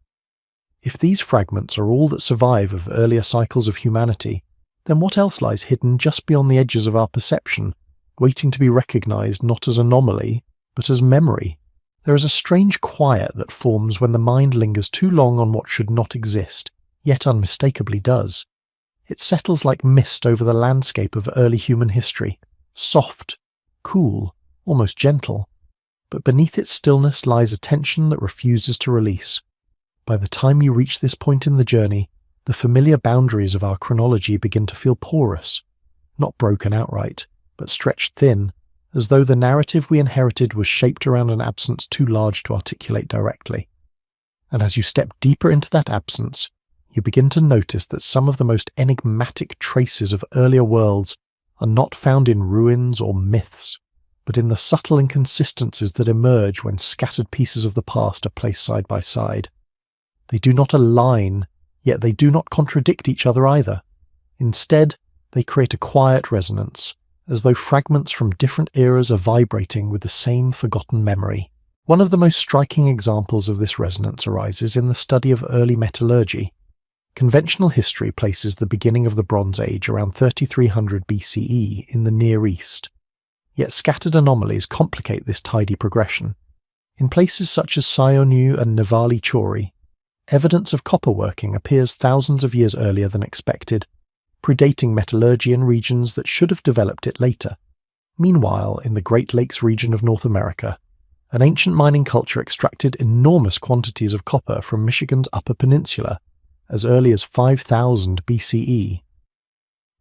If these fragments are all that survive of earlier cycles of humanity, then what else lies hidden just beyond the edges of our perception, waiting to be recognized not as anomaly, but as memory? There is a strange quiet that forms when the mind lingers too long on what should not exist, yet unmistakably does. It settles like mist over the landscape of early human history, soft, cool, almost gentle, but beneath its stillness lies a tension that refuses to release. By the time you reach this point in the journey, the familiar boundaries of our chronology begin to feel porous, not broken outright, but stretched thin, as though the narrative we inherited was shaped around an absence too large to articulate directly. And as you step deeper into that absence, you begin to notice that some of the most enigmatic traces of earlier worlds are not found in ruins or myths, but in the subtle inconsistencies that emerge when scattered pieces of the past are placed side by side. They do not align, yet they do not contradict each other either. Instead, they create a quiet resonance, as though fragments from different eras are vibrating with the same forgotten memory. One of the most striking examples of this resonance arises in the study of early metallurgy. Conventional history places the beginning of the Bronze Age around 3300 BCE in the Near East. Yet scattered anomalies complicate this tidy progression. In places such as Sayonu and Navali Chori, evidence of copper working appears thousands of years earlier than expected, predating metallurgy in regions that should have developed it later. Meanwhile, in the Great Lakes region of North America, an ancient mining culture extracted enormous quantities of copper from Michigan's Upper Peninsula as early as 5000 BCE.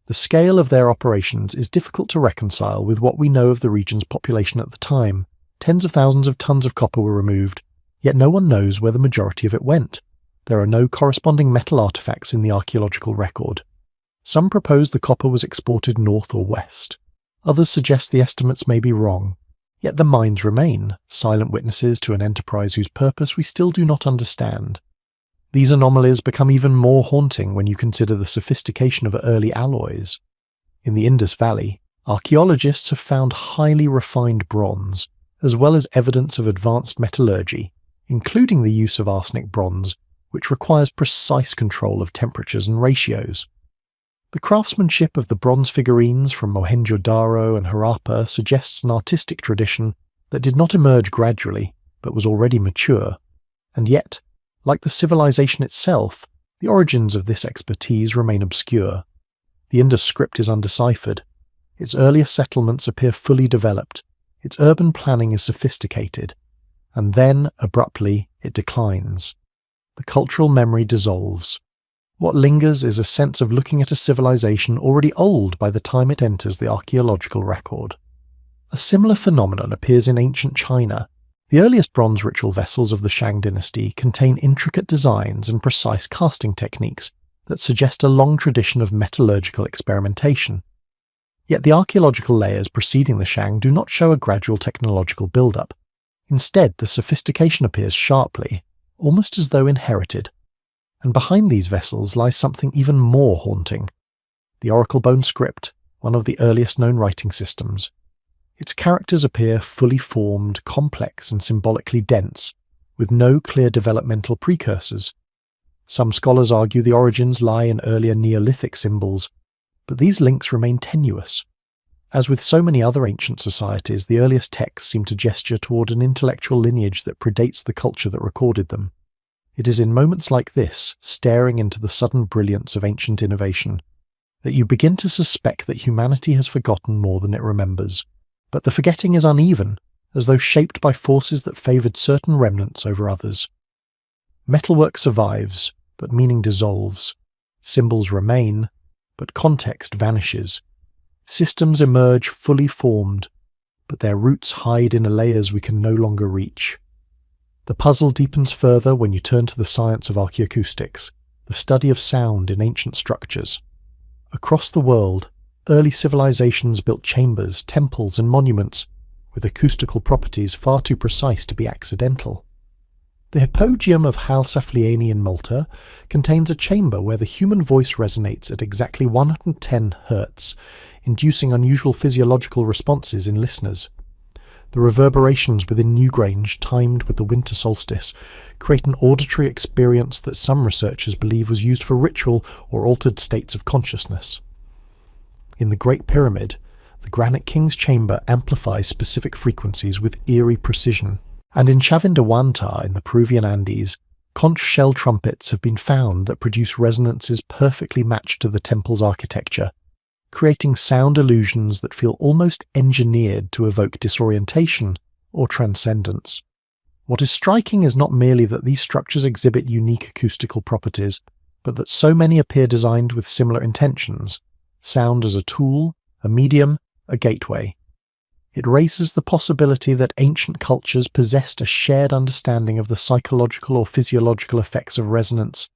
The scale of their operations is difficult to reconcile with what we know of the region's population at the time. Tens of thousands of tons of copper were removed, yet no one knows where the majority of it went. There are no corresponding metal artifacts in the archaeological record. Some propose the copper was exported north or west. Others suggest the estimates may be wrong. Yet the mines remain, silent witnesses to an enterprise whose purpose we still do not understand. These anomalies become even more haunting when you consider the sophistication of early alloys. In the Indus Valley, archaeologists have found highly refined bronze, as well as evidence of advanced metallurgy, including the use of arsenic bronze, which requires precise control of temperatures and ratios. The craftsmanship of the bronze figurines from Mohenjo-Daro and Harappa suggests an artistic tradition that did not emerge gradually, but was already mature. And yet, like the civilization itself, the origins of this expertise remain obscure. The Indus script is undeciphered. Its earliest settlements appear fully developed. Its urban planning is sophisticated. And then, abruptly, it declines. The cultural memory dissolves. What lingers is a sense of looking at a civilization already old by the time it enters the archaeological record. A similar phenomenon appears in ancient China. The earliest bronze ritual vessels of the Shang dynasty contain intricate designs and precise casting techniques that suggest a long tradition of metallurgical experimentation. Yet the archaeological layers preceding the Shang do not show a gradual technological build-up. Instead, the sophistication appears sharply, almost as though inherited. And behind these vessels lies something even more haunting: the oracle bone script, one of the earliest known writing systems. Its characters appear fully formed, complex and symbolically dense, with no clear developmental precursors. Some scholars argue the origins lie in earlier Neolithic symbols, but these links remain tenuous. As with so many other ancient societies, the earliest texts seem to gesture toward an intellectual lineage that predates the culture that recorded them. It is in moments like this, staring into the sudden brilliance of ancient innovation, that you begin to suspect that humanity has forgotten more than it remembers. But the forgetting is uneven, as though shaped by forces that favoured certain remnants over others. Metalwork survives, but meaning dissolves. Symbols remain, but context vanishes. Systems emerge fully formed, but their roots hide in layers we can no longer reach. The puzzle deepens further when you turn to the science of archaeoacoustics, the study of sound in ancient structures. Across the world, early civilizations built chambers, temples and monuments with acoustical properties far too precise to be accidental. The hypogeum of Halsaflieni in Malta contains a chamber where the human voice resonates at exactly 110 Hz, inducing unusual physiological responses in listeners. The reverberations within Newgrange, timed with the winter solstice, create an auditory experience that some researchers believe was used for ritual or altered states of consciousness. In the Great Pyramid, the Granite King's chamber amplifies specific frequencies with eerie precision. And in Chavindahuanta in the Peruvian Andes, conch shell trumpets have been found that produce resonances perfectly matched to the temple's architecture, creating sound illusions that feel almost engineered to evoke disorientation or transcendence. What is striking is not merely that these structures exhibit unique acoustical properties, but that so many appear designed with similar intentions: sound as a tool, a medium, a gateway. It raises the possibility that ancient cultures possessed a shared understanding of the psychological or physiological effects of resonance.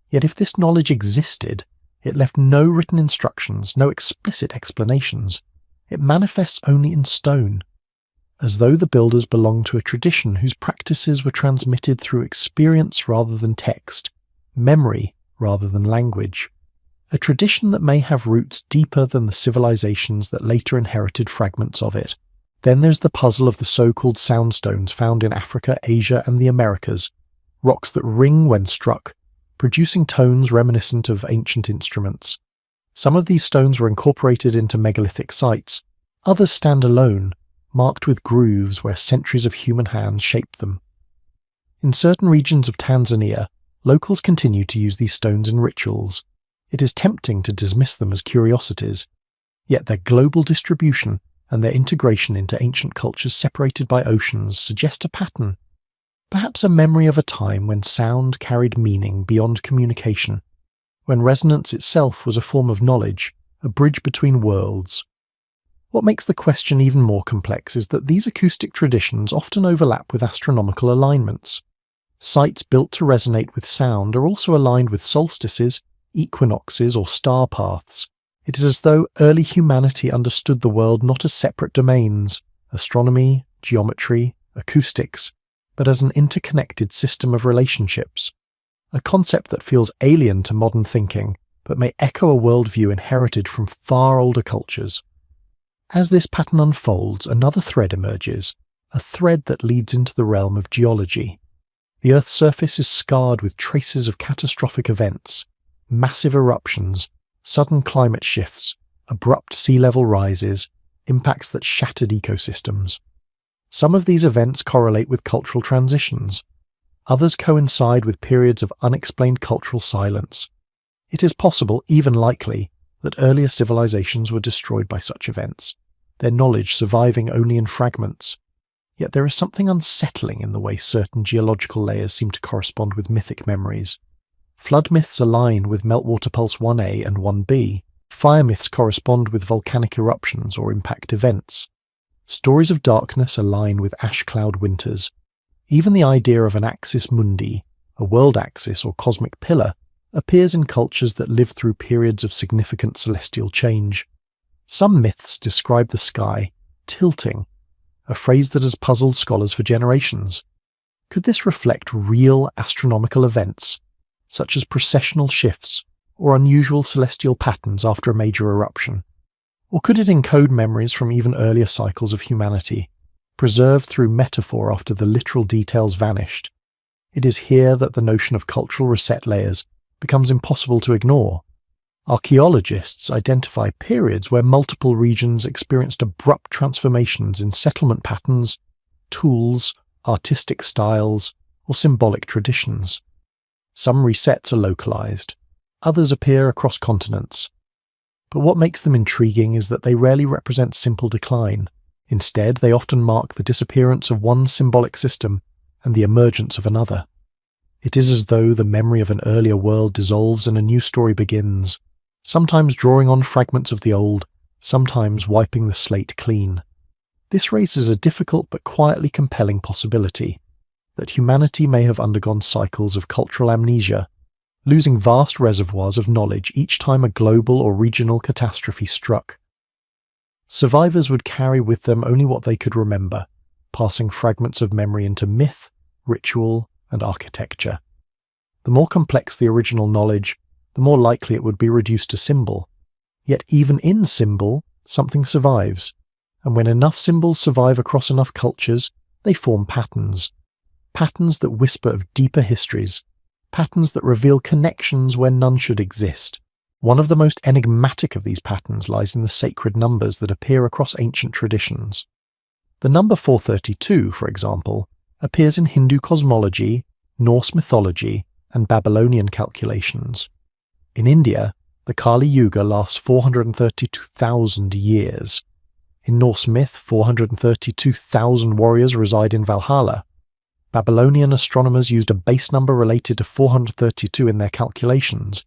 Yet if this knowledge existed, it left no written instructions, no explicit explanations. It manifests only in stone, as though the builders belonged to a tradition whose practices were transmitted through experience rather than text, memory rather than language. A tradition that may have roots deeper than the civilizations that later inherited fragments of it. Then there's the puzzle of the so-called soundstones found in Africa, Asia and the Americas, rocks that ring when struck, producing tones reminiscent of ancient instruments. Some of these stones were incorporated into megalithic sites, others stand alone, marked with grooves where centuries of human hands shaped them. In certain regions of Tanzania, locals continue to use these stones in rituals. It is tempting to dismiss them as curiosities, yet their global distribution and their integration into ancient cultures separated by oceans suggest a pattern, perhaps a memory of a time when sound carried meaning beyond communication, when resonance itself was a form of knowledge, a bridge between worlds. What makes the question even more complex is that these acoustic traditions often overlap with astronomical alignments. Sites built to resonate with sound are also aligned with solstices, equinoxes or star paths. It is as though early humanity understood the world not as separate domains, astronomy, geometry, acoustics, but as an interconnected system of relationships, a concept that feels alien to modern thinking, but may echo a worldview inherited from far older cultures. As this pattern unfolds, another thread emerges, a thread that leads into the realm of geology. The Earth's surface is scarred with traces of catastrophic events, massive eruptions, sudden climate shifts, abrupt sea level rises, impacts that shattered ecosystems. Some of these events correlate with cultural transitions. Others coincide with periods of unexplained cultural silence. It is possible, even likely, that earlier civilizations were destroyed by such events, their knowledge surviving only in fragments. Yet there is something unsettling in the way certain geological layers seem to correspond with mythic memories. Flood myths align with meltwater pulse 1a and 1b. Fire myths correspond with volcanic eruptions or impact events. Stories of darkness align with ash cloud winters. Even the idea of an axis mundi, a world axis or cosmic pillar, appears in cultures that live through periods of significant celestial change. Some myths describe the sky tilting, a phrase that has puzzled scholars for generations. Could this reflect real astronomical events, such as precessional shifts or unusual celestial patterns after a major eruption? Or could it encode memories from even earlier cycles of humanity, preserved through metaphor after the literal details vanished? It is here that the notion of cultural reset layers becomes impossible to ignore. Archaeologists identify periods where multiple regions experienced abrupt transformations in settlement patterns, tools, artistic styles, or symbolic traditions. Some resets are localized, others appear across continents. But what makes them intriguing is that they rarely represent simple decline. Instead, they often mark the disappearance of one symbolic system and the emergence of another. It is as though the memory of an earlier world dissolves and a new story begins, sometimes drawing on fragments of the old, sometimes wiping the slate clean. This raises a difficult but quietly compelling possibility, that humanity may have undergone cycles of cultural amnesia, losing vast reservoirs of knowledge each time a global or regional catastrophe struck. Survivors would carry with them only what they could remember, passing fragments of memory into myth, ritual, and architecture. The more complex the original knowledge, the more likely it would be reduced to symbol. Yet even in symbol, something survives, and when enough symbols survive across enough cultures, they form patterns. Patterns that whisper of deeper histories, patterns that reveal connections where none should exist. One of the most enigmatic of these patterns lies in the sacred numbers that appear across ancient traditions. The number 432, for example, appears in Hindu cosmology, Norse mythology, and Babylonian calculations. In India, the Kali Yuga lasts 432,000 years. In Norse myth, 432,000 warriors reside in Valhalla. Babylonian astronomers used a base number related to 432 in their calculations.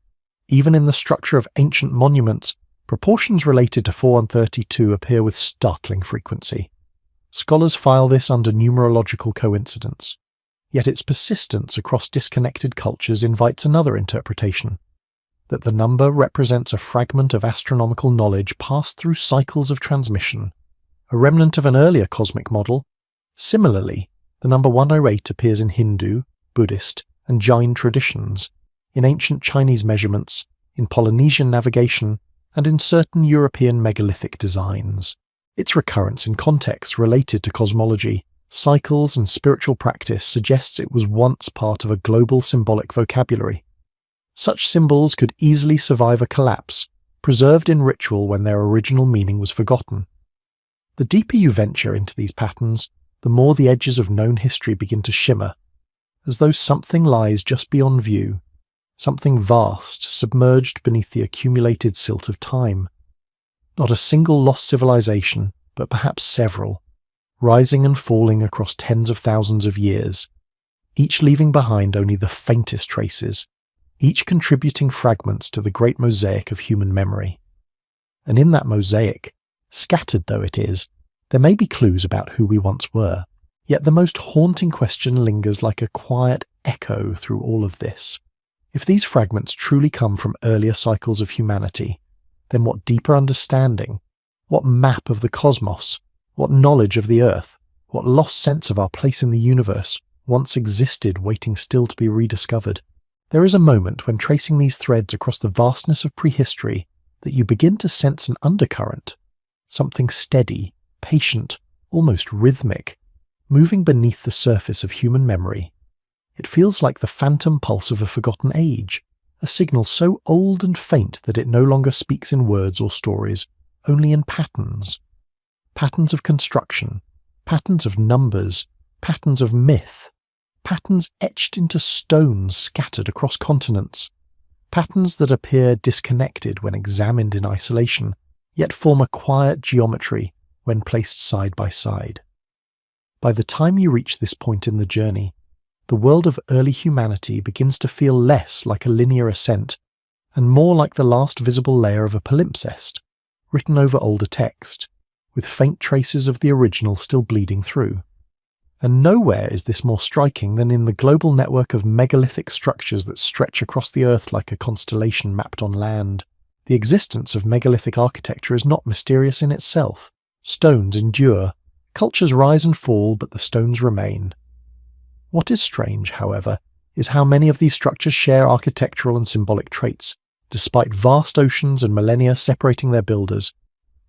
Even in the structure of ancient monuments, proportions related to 432 appear with startling frequency. Scholars file this under numerological coincidence. Yet its persistence across disconnected cultures invites another interpretation, that the number represents a fragment of astronomical knowledge passed through cycles of transmission, a remnant of an earlier cosmic model. Similarly, the number 108 appears in Hindu, Buddhist, and Jain traditions, in ancient Chinese measurements, in Polynesian navigation, and in certain European megalithic designs. Its recurrence in contexts related to cosmology, cycles, and spiritual practice suggests it was once part of a global symbolic vocabulary. Such symbols could easily survive a collapse, preserved in ritual when their original meaning was forgotten. The deeper you venture into these patterns, the more the edges of known history begin to shimmer, as though something lies just beyond view, something vast submerged beneath the accumulated silt of time. Not a single lost civilization, but perhaps several, rising and falling across tens of thousands of years, each leaving behind only the faintest traces, each contributing fragments to the great mosaic of human memory. And in that mosaic, scattered though it is, there may be clues about who we once were, yet the most haunting question lingers like a quiet echo through all of this. If these fragments truly come from earlier cycles of humanity, then what deeper understanding, what map of the cosmos, what knowledge of the earth, what lost sense of our place in the universe once existed waiting still to be rediscovered? There is a moment when tracing these threads across the vastness of prehistory that you begin to sense an undercurrent, something steady, patient, almost rhythmic, moving beneath the surface of human memory. It feels like the phantom pulse of a forgotten age, a signal so old and faint that it no longer speaks in words or stories, only in patterns. Patterns of construction, patterns of numbers, patterns of myth, patterns etched into stones scattered across continents, patterns that appear disconnected when examined in isolation, yet form a quiet geometry when placed side by side. By the time you reach this point in the journey, the world of early humanity begins to feel less like a linear ascent and more like the last visible layer of a palimpsest, written over older text, with faint traces of the original still bleeding through. And nowhere is this more striking than in the global network of megalithic structures that stretch across the earth like a constellation mapped on land. The existence of megalithic architecture is not mysterious in itself. Stones endure. Cultures rise and fall, but the stones remain. What is strange, however, is how many of these structures share architectural and symbolic traits, despite vast oceans and millennia separating their builders.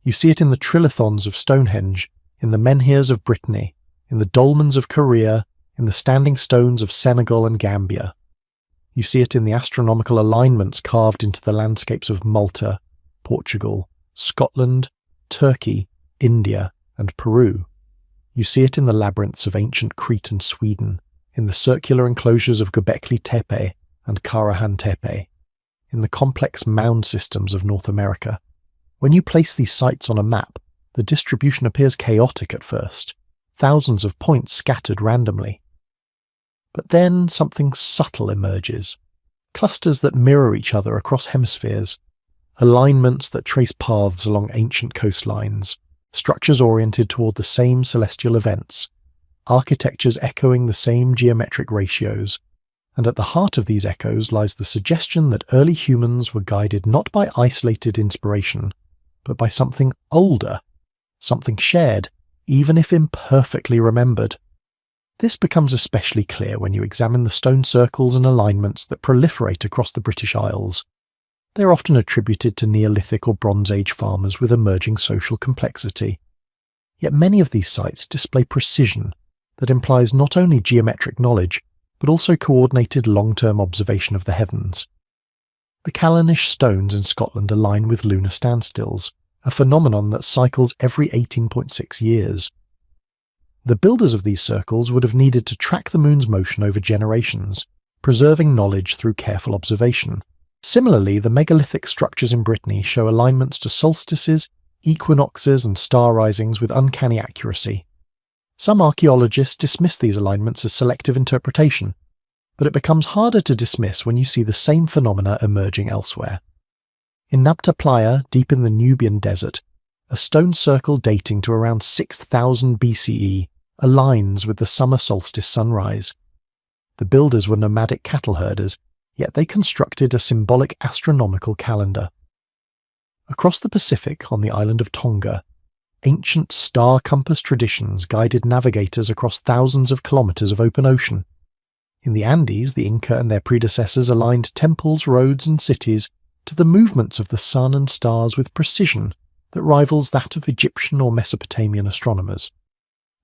You see it in the trilithons of Stonehenge, in the menhirs of Brittany, in the dolmens of Korea, in the standing stones of Senegal and Gambia. You see it in the astronomical alignments carved into the landscapes of Malta, Portugal, Scotland, Turkey, India, and Peru. You see it in the labyrinths of ancient Crete and Sweden, in the circular enclosures of Göbekli Tepe and Karahan Tepe, in the complex mound systems of North America. When you place these sites on a map, the distribution appears chaotic at first, thousands of points scattered randomly. But then something subtle emerges. Clusters that mirror each other across hemispheres, alignments that trace paths along ancient coastlines, structures oriented toward the same celestial events, architectures echoing the same geometric ratios, and at the heart of these echoes lies the suggestion that early humans were guided not by isolated inspiration, but by something older, something shared, even if imperfectly remembered. This becomes especially clear when you examine the stone circles and alignments that proliferate across the British Isles. They are often attributed to Neolithic or Bronze Age farmers with emerging social complexity. Yet many of these sites display precision that implies not only geometric knowledge, but also coordinated long-term observation of the heavens. The Callanish stones in Scotland align with lunar standstills, a phenomenon that cycles every 18.6 years. The builders of these circles would have needed to track the moon's motion over generations, preserving knowledge through careful observation. Similarly, the megalithic structures in Brittany show alignments to solstices, equinoxes and star risings with uncanny accuracy. Some archaeologists dismiss these alignments as selective interpretation, but it becomes harder to dismiss when you see the same phenomena emerging elsewhere. In Nabta Playa, deep in the Nubian desert, a stone circle dating to around 6000 BCE aligns with the summer solstice sunrise. The builders were nomadic cattle herders, yet they constructed a symbolic astronomical calendar. Across the Pacific, on the island of Tonga, ancient star compass traditions guided navigators across thousands of kilometers of open ocean. In the Andes, the Inca and their predecessors aligned temples, roads, and cities to the movements of the sun and stars with precision that rivals that of Egyptian or Mesopotamian astronomers.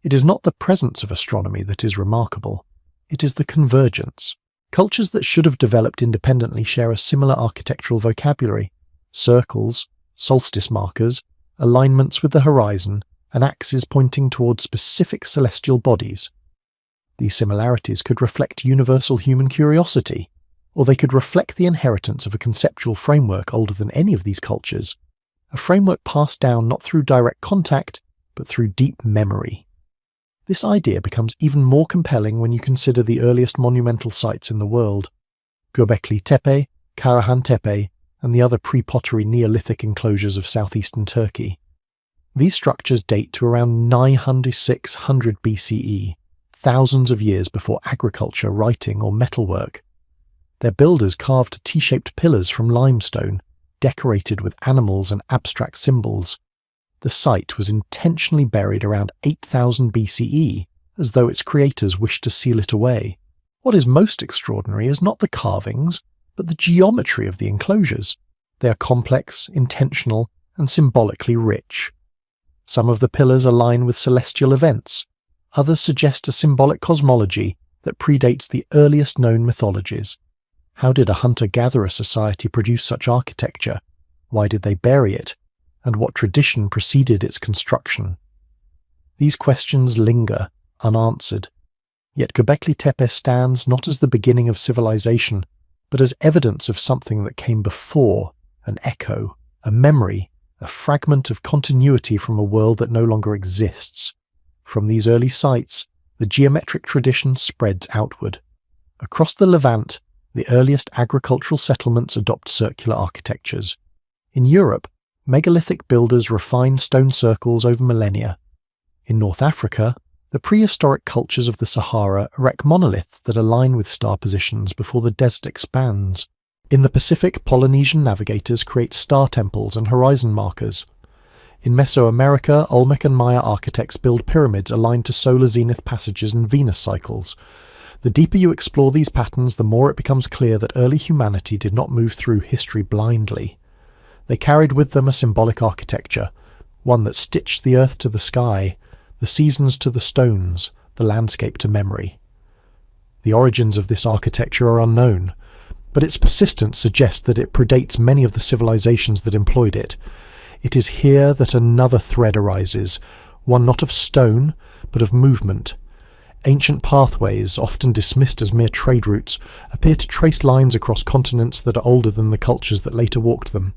It is not the presence of astronomy that is remarkable, it is the convergence. Cultures that should have developed independently share a similar architectural vocabulary: circles, solstice markers, alignments with the horizon, and axes pointing toward specific celestial bodies. These similarities could reflect universal human curiosity, or they could reflect the inheritance of a conceptual framework older than any of these cultures, a framework passed down not through direct contact, but through deep memory. This idea becomes even more compelling when you consider the earliest monumental sites in the world: Göbekli Tepe, Karahan Tepe, and the other pre-pottery Neolithic enclosures of southeastern Turkey. These structures date to around 900–600 BCE, thousands of years before agriculture, writing, or metalwork. Their builders carved T-shaped pillars from limestone, decorated with animals and abstract symbols. The site was intentionally buried around 8000 BCE, as though its creators wished to seal it away. What is most extraordinary is not the carvings, but the geometry of the enclosures. They are complex, intentional, and symbolically rich. Some of the pillars align with celestial events. Others suggest a symbolic cosmology that predates the earliest known mythologies. How did a hunter-gatherer society produce such architecture? Why did they bury it? And what tradition preceded its construction? These questions linger, unanswered. Yet Göbekli Tepe stands not as the beginning of civilization, but as evidence of something that came before, an echo, a memory, a fragment of continuity from a world that no longer exists. From these early sites, the geometric tradition spreads outward. Across the Levant, the earliest agricultural settlements adopt circular architectures. In Europe, megalithic builders refined stone circles over millennia. In North Africa, the prehistoric cultures of the Sahara erect monoliths that align with star positions before the desert expands. In the Pacific, Polynesian navigators create star temples and horizon markers. In Mesoamerica, Olmec and Maya architects build pyramids aligned to solar zenith passages and Venus cycles. The deeper you explore these patterns, the more it becomes clear that early humanity did not move through history blindly. They carried with them a symbolic architecture, one that stitched the earth to the sky, the seasons to the stones, the landscape to memory. The origins of this architecture are unknown, but its persistence suggests that it predates many of the civilizations that employed it. It is here that another thread arises, one not of stone, but of movement. Ancient pathways, often dismissed as mere trade routes, appear to trace lines across continents that are older than the cultures that later walked them.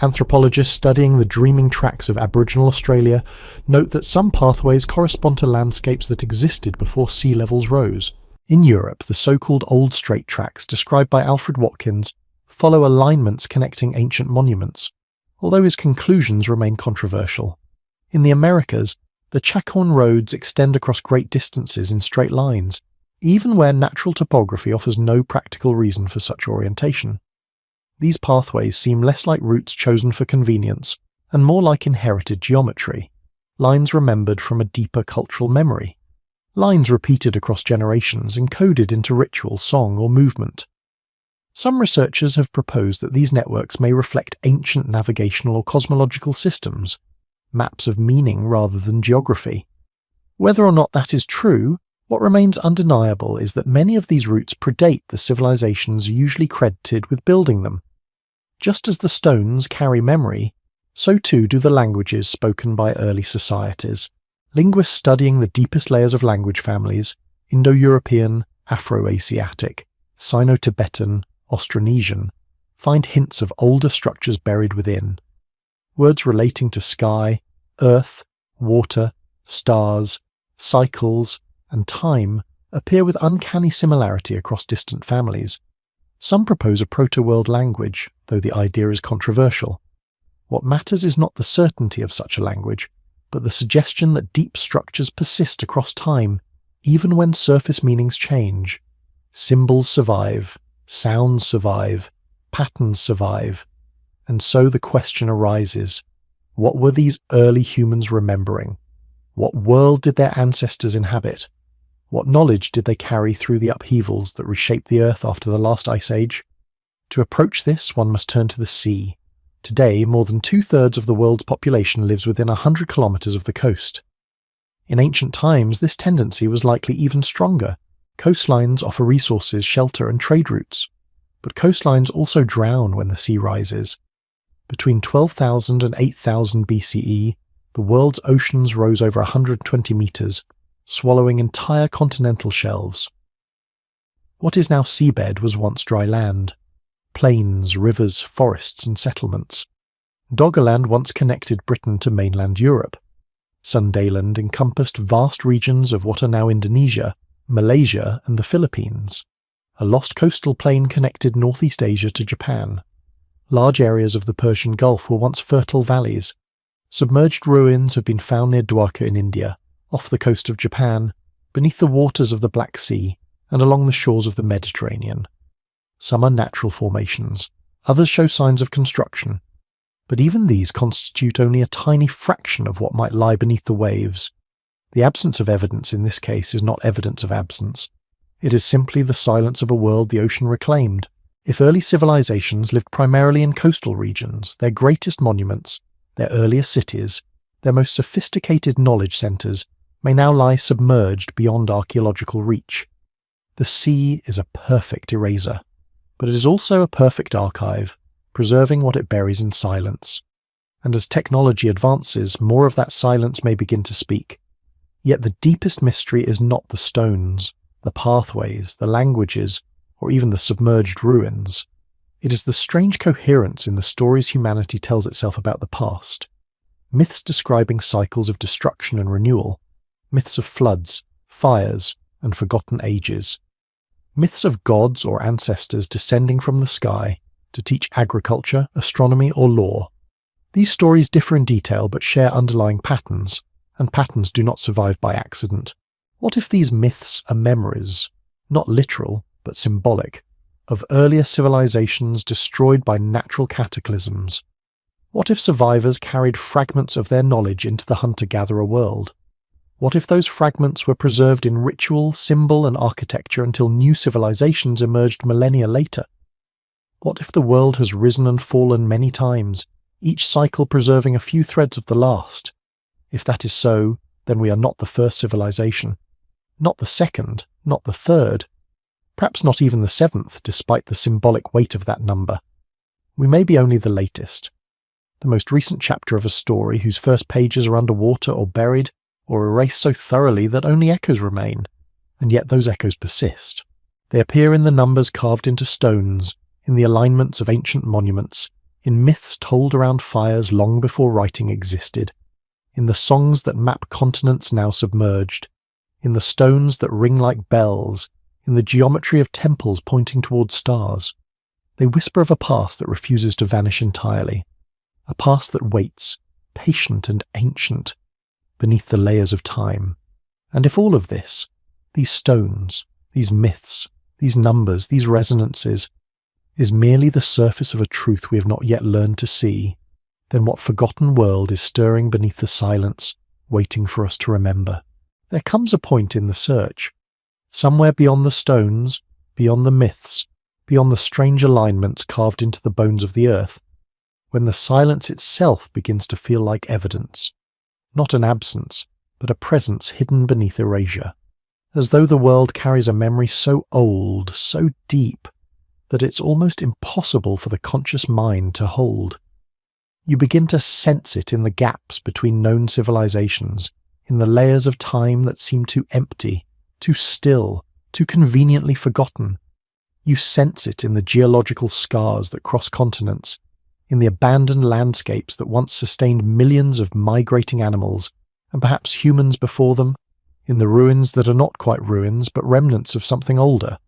Anthropologists studying the dreaming tracks of Aboriginal Australia note that some pathways correspond to landscapes that existed before sea levels rose. In Europe, the so-called Old Straight Tracks, described by Alfred Watkins, follow alignments connecting ancient monuments, although his conclusions remain controversial. In the Americas, the Chaconne roads extend across great distances in straight lines, even where natural topography offers no practical reason for such orientation. These pathways seem less like routes chosen for convenience and more like inherited geometry, lines remembered from a deeper cultural memory, lines repeated across generations encoded into ritual, song, or movement. Some researchers have proposed that these networks may reflect ancient navigational or cosmological systems, maps of meaning rather than geography. Whether or not that is true, what remains undeniable is that many of these routes predate the civilizations usually credited with building them. Just as the stones carry memory, so too do the languages spoken by early societies. Linguists studying the deepest layers of language families, Indo-European, Afro-Asiatic, Sino-Tibetan, Austronesian, find hints of older structures buried within. Words relating to sky, earth, water, stars, cycles, and time appear with uncanny similarity across distant families. Some propose a proto-world language, though the idea is controversial. What matters is not the certainty of such a language, but the suggestion that deep structures persist across time, even when surface meanings change. Symbols survive, sounds survive, patterns survive, and so the question arises, what were these early humans remembering? What world did their ancestors inhabit? What knowledge did they carry through the upheavals that reshaped the Earth after the last ice age? To approach this, one must turn to the sea. Today, more than 2/3 of the world's population lives within 100 kilometers of the coast. In ancient times, this tendency was likely even stronger. Coastlines offer resources, shelter, and trade routes. But coastlines also drown when the sea rises. Between 12,000 and 8,000 BCE, the world's oceans rose over 120 meters, swallowing entire continental shelves. What is now seabed was once dry land. Plains, rivers, forests, and settlements. Doggerland once connected Britain to mainland Europe. Sundaland encompassed vast regions of what are now Indonesia, Malaysia, and the Philippines. A lost coastal plain connected Northeast Asia to Japan. Large areas of the Persian Gulf were once fertile valleys. Submerged ruins have been found near Dwarka in India, off the coast of Japan, beneath the waters of the Black Sea, and along the shores of the Mediterranean. Some are natural formations, others show signs of construction, but even these constitute only a tiny fraction of what might lie beneath the waves. The absence of evidence in this case is not evidence of absence. It is simply the silence of a world the ocean reclaimed. If early civilizations lived primarily in coastal regions, their greatest monuments, their earliest cities, their most sophisticated knowledge centers, may now lie submerged beyond archaeological reach. The sea is a perfect eraser, but it is also a perfect archive, preserving what it buries in silence. And as technology advances, more of that silence may begin to speak. Yet the deepest mystery is not the stones, the pathways, the languages, or even the submerged ruins. It is the strange coherence in the stories humanity tells itself about the past. Myths describing cycles of destruction and renewal, myths of floods, fires, and forgotten ages. myths of gods or ancestors descending from the sky to teach agriculture, astronomy, or law. These stories differ in detail but share underlying patterns, and patterns do not survive by accident. What if these myths are memories, not literal but symbolic, of earlier civilizations destroyed by natural cataclysms? What if survivors carried fragments of their knowledge into the hunter-gatherer world? What if those fragments were preserved in ritual, symbol, and architecture until new civilizations emerged millennia later? What if the world has risen and fallen many times, each cycle preserving a few threads of the last? If that is so, then we are not the first civilization. Not the second, not the third. Perhaps not even the seventh, despite the symbolic weight of that number. We may be only the latest. The most recent chapter of a story whose first pages are underwater or buried, or erased so thoroughly that only echoes remain, and yet those echoes persist. They appear in the numbers carved into stones, in the alignments of ancient monuments, in myths told around fires long before writing existed, in the songs that map continents now submerged, in the stones that ring like bells, in the geometry of temples pointing towards stars. They whisper of a past that refuses to vanish entirely, a past that waits, patient and ancient, beneath the layers of time. And if all of this, these stones, these myths, these numbers, these resonances, is merely the surface of a truth we have not yet learned to see, then what forgotten world is stirring beneath the silence, waiting for us to remember? There comes a point in the search, somewhere beyond the stones, beyond the myths, beyond the strange alignments carved into the bones of the earth, when the silence itself begins to feel like evidence. Not an absence, but a presence hidden beneath erasure, as though the world carries a memory so old, so deep, that it's almost impossible for the conscious mind to hold. You begin to sense it in the gaps between known civilizations, in the layers of time that seem too empty, too still, too conveniently forgotten. You sense it in the geological scars that cross continents, in the abandoned landscapes that once sustained millions of migrating animals, and perhaps humans before them, in the ruins that are not quite ruins but remnants of something older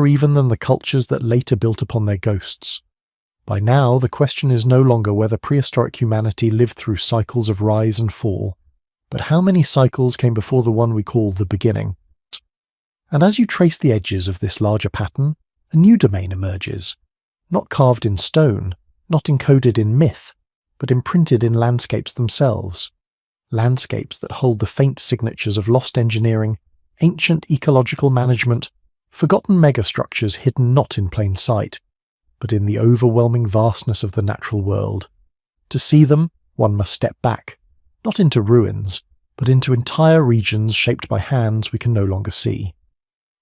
even than the cultures that later built upon their ghosts. By now, the question is no longer whether prehistoric humanity lived through cycles of rise and fall, but how many cycles came before the one we call the beginning. And as you trace the edges of this larger pattern, a new domain emerges, not carved in stone, not encoded in myth, but imprinted in landscapes themselves. Landscapes that hold the faint signatures of lost engineering, ancient ecological management, forgotten megastructures hidden not in plain sight, but in the overwhelming vastness of the natural world. To see them, one must step back, not into ruins, but into entire regions shaped by hands we can no longer see.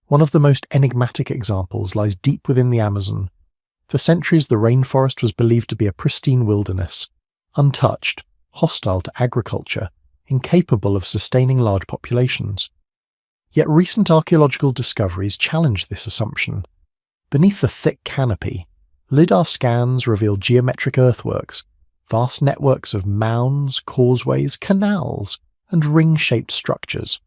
One of the most enigmatic examples lies deep within the Amazon. For centuries the rainforest was believed to be a pristine wilderness, untouched, hostile to agriculture, incapable of sustaining large populations. Yet recent archaeological discoveries challenge this assumption. Beneath the thick canopy, LIDAR scans reveal geometric earthworks, vast networks of mounds, causeways, canals, and ring-shaped structures.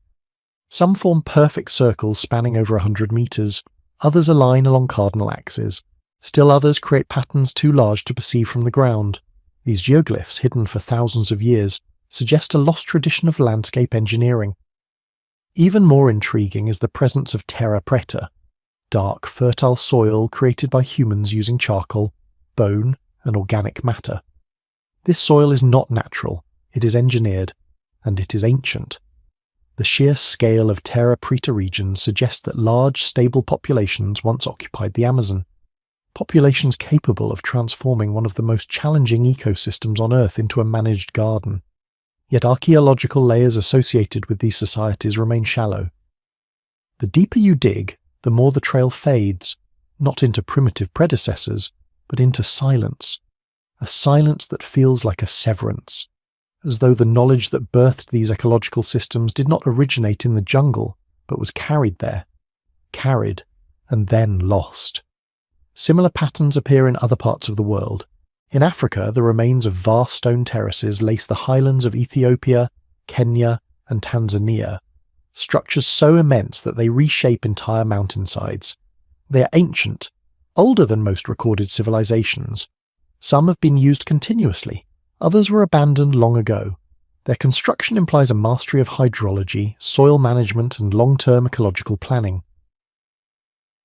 Some form perfect circles spanning over 100 meters, others align along cardinal axes. Still others create patterns too large to perceive from the ground. These geoglyphs, hidden for thousands of years, suggest a lost tradition of landscape engineering. Even more intriguing is the presence of terra preta, dark, fertile soil created by humans using charcoal, bone, and organic matter. This soil is not natural, it is engineered, and it is ancient. The sheer scale of terra preta regions suggests that large, stable populations once occupied the Amazon. Populations capable of transforming one of the most challenging ecosystems on Earth into a managed garden. Yet archaeological layers associated with these societies remain shallow. The deeper you dig, the more the trail fades, not into primitive predecessors, but into silence. A silence that feels like a severance, as though the knowledge that birthed these ecological systems did not originate in the jungle, but was carried there. Carried, and then lost. Similar patterns appear in other parts of the world. In Africa, the remains of vast stone terraces lace the highlands of Ethiopia, Kenya, and Tanzania. structures so immense that they reshape entire mountainsides. They are ancient, older than most recorded civilizations. Some have been used continuously, others were abandoned long ago. Their construction implies a mastery of hydrology, soil management, and long-term ecological planning.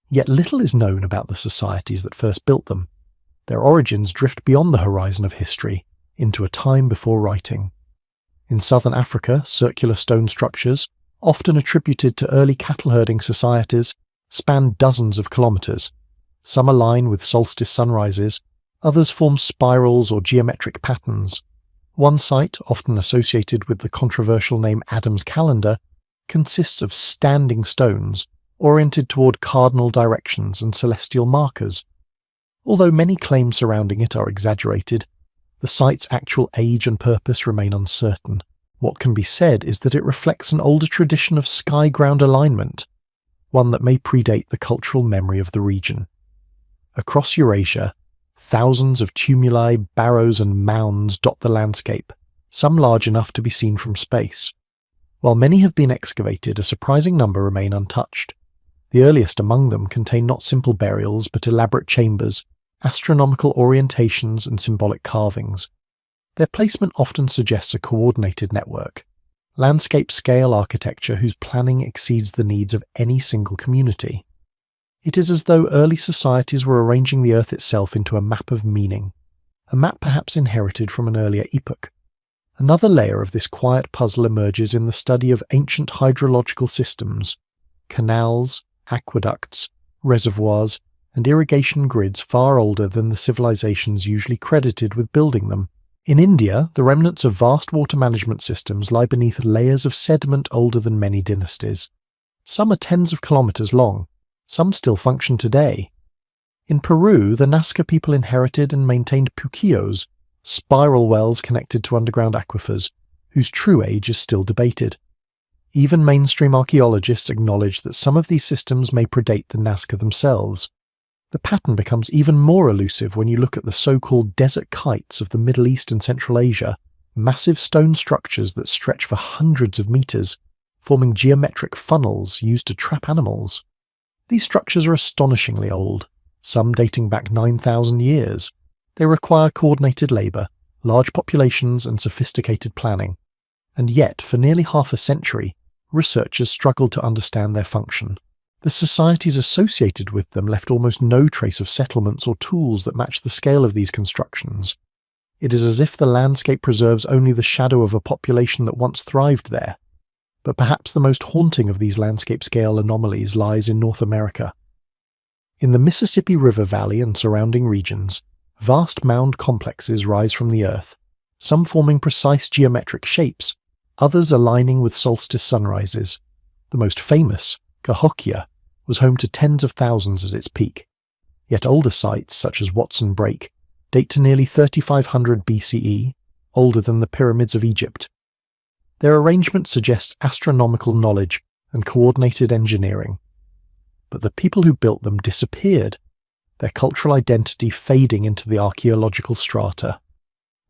Yet little is known about the societies that first built them. Their origins drift beyond the horizon of history, into a time before writing. In southern Africa, circular stone structures, often attributed to early cattle-herding societies, span dozens of kilometers. Some align with solstice sunrises, others form spirals or geometric patterns. One site, often associated with the controversial name Adam's Calendar, consists of standing stones, oriented toward cardinal directions and celestial markers. Although many claims surrounding it are exaggerated, the site's actual age and purpose remain uncertain. What can be said is that it reflects an older tradition of sky-ground alignment, one that may predate the cultural memory of the region. Across Eurasia, thousands of tumuli, barrows and mounds dot the landscape, some large enough to be seen from space. While many have been excavated, a surprising number remain untouched. The earliest among them contain not simple burials but elaborate chambers, astronomical orientations and symbolic carvings. Their placement often suggests a coordinated network, landscape-scale architecture whose planning exceeds the needs of any single community. It is as though early societies were arranging the Earth itself into a map of meaning, a map perhaps inherited from an earlier epoch. Another layer of this quiet puzzle emerges in the study of ancient hydrological systems, canals, aqueducts, reservoirs, and irrigation grids far older than the civilizations usually credited with building them. In India, the remnants of vast water management systems lie beneath layers of sediment older than many dynasties. Some are tens of kilometers long, some still function today. In Peru, the Nazca people inherited and maintained puquillos, spiral wells connected to underground aquifers, whose true age is still debated. Even mainstream archaeologists acknowledge that some of these systems may predate the Nazca themselves. The pattern becomes even more elusive when you look at the so-called desert kites of the Middle East and Central Asia, massive stone structures that stretch for hundreds of meters, forming geometric funnels used to trap animals. These structures are astonishingly old, some dating back 9,000 years. They require coordinated labor, large populations, and sophisticated planning. And yet, for nearly half a century, researchers struggled to understand their function. The societies associated with them left almost no trace of settlements or tools that match the scale of these constructions. It is as if the landscape preserves only the shadow of a population that once thrived there. But perhaps the most haunting of these landscape-scale anomalies lies in North America. In the Mississippi River Valley and surrounding regions, vast mound complexes rise from the earth, some forming precise geometric shapes, others aligning with solstice sunrises. The most famous, Cahokia, was home to tens of thousands at its peak. Yet older sites, such as Watson Brake, date to nearly 3500 BCE, older than the pyramids of Egypt. Their arrangement suggests astronomical knowledge and coordinated engineering. But the people who built them disappeared, their cultural identity fading into the archaeological strata.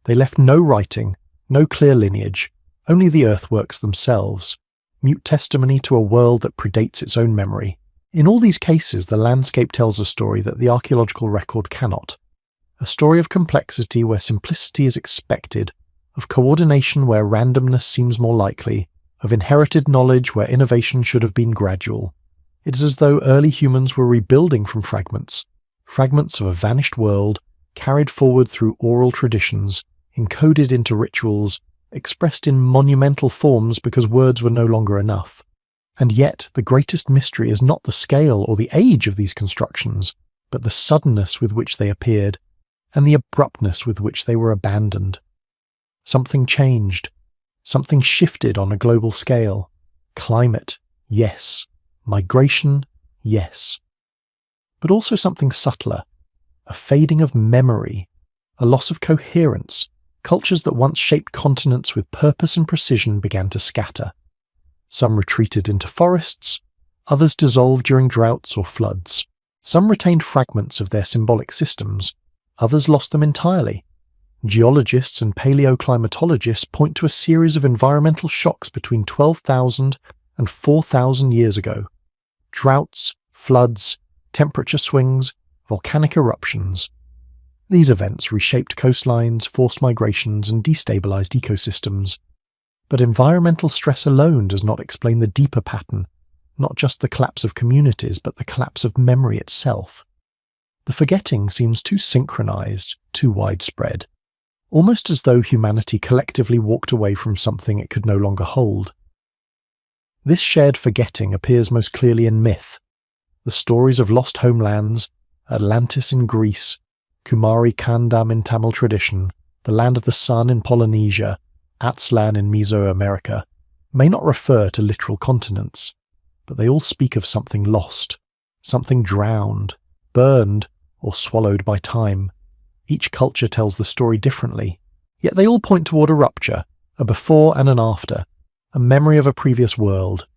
They left no writing, no clear lineage, only the earthworks themselves, mute testimony to a world that predates its own memory. In all these cases, the landscape tells a story that the archaeological record cannot. A story of complexity where simplicity is expected, of coordination where randomness seems more likely, of inherited knowledge where innovation should have been gradual. It is as though early humans were rebuilding from fragments of a vanished world, carried forward through oral traditions, encoded into rituals, expressed in monumental forms because words were no longer enough. And yet, the greatest mystery is not the scale or the age of these constructions, but the suddenness with which they appeared, and the abruptness with which they were abandoned. Something changed. Something shifted on a global scale. Climate, yes. Migration, yes. But also something subtler. A fading of memory. A loss of coherence. Cultures that once shaped continents with purpose and precision began to scatter. Some retreated into forests, others dissolved during droughts or floods. Some retained fragments of their symbolic systems, others lost them entirely. Geologists and paleoclimatologists point to a series of environmental shocks between 12,000 and 4,000 years ago. Droughts, floods, temperature swings, volcanic eruptions. These events reshaped coastlines, forced migrations, and destabilized ecosystems. But environmental stress alone does not explain the deeper pattern, not just the collapse of communities, but the collapse of memory itself. The forgetting seems too synchronized, too widespread, almost as though humanity collectively walked away from something it could no longer hold. This shared forgetting appears most clearly in myth. The stories of lost homelands, Atlantis in Greece, Kumari Kandam in Tamil tradition, the Land of the Sun in Polynesia, Aztlan in Mesoamerica, may not refer to literal continents, but they all speak of something lost, something drowned, burned, or swallowed by time. Each culture tells the story differently, yet they all point toward a rupture, a before and an after, a memory of a previous world.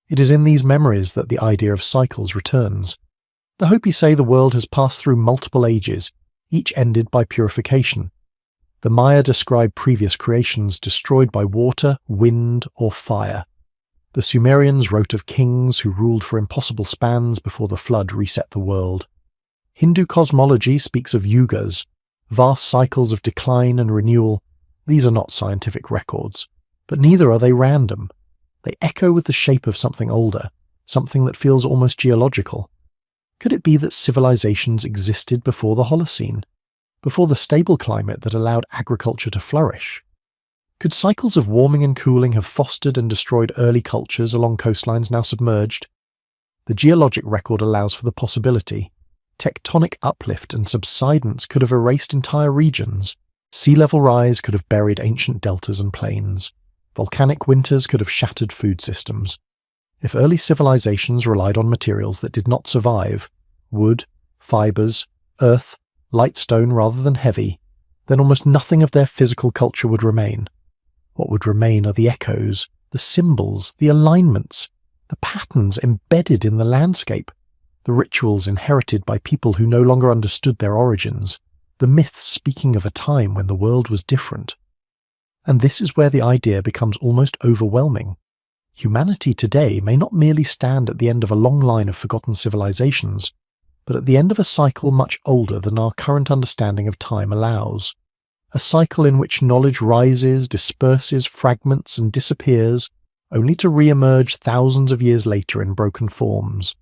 It is in these memories that the idea of cycles returns. The Hopi say the world has passed through multiple ages, each ended by purification. The Maya describe previous creations destroyed by water, wind, or fire. The Sumerians wrote of kings who ruled for impossible spans before the flood reset the world. Hindu cosmology speaks of yugas, vast cycles of decline and renewal. These are not scientific records, but neither are they random. They echo with the shape of something older, something that feels almost geological. Could it be that civilizations existed before the Holocene, before the stable climate that allowed agriculture to flourish? Could cycles of warming and cooling have fostered and destroyed early cultures along coastlines now submerged? The geologic record allows for the possibility. Tectonic uplift and subsidence could have erased entire regions. Sea level rise could have buried ancient deltas and plains. Volcanic winters could have shattered food systems. If early civilizations relied on materials that did not survive, wood, fibers, earth, light stone rather than heavy, then almost nothing of their physical culture would remain. What would remain are the echoes, the symbols, the alignments, the patterns embedded in the landscape, the rituals inherited by people who no longer understood their origins, the myths speaking of a time when the world was different. And this is where the idea becomes almost overwhelming. Humanity today may not merely stand at the end of a long line of forgotten civilizations, but at the end of a cycle much older than our current understanding of time allows. A cycle in which knowledge rises, disperses, fragments, and disappears, only to re-emerge thousands of years later in broken forms.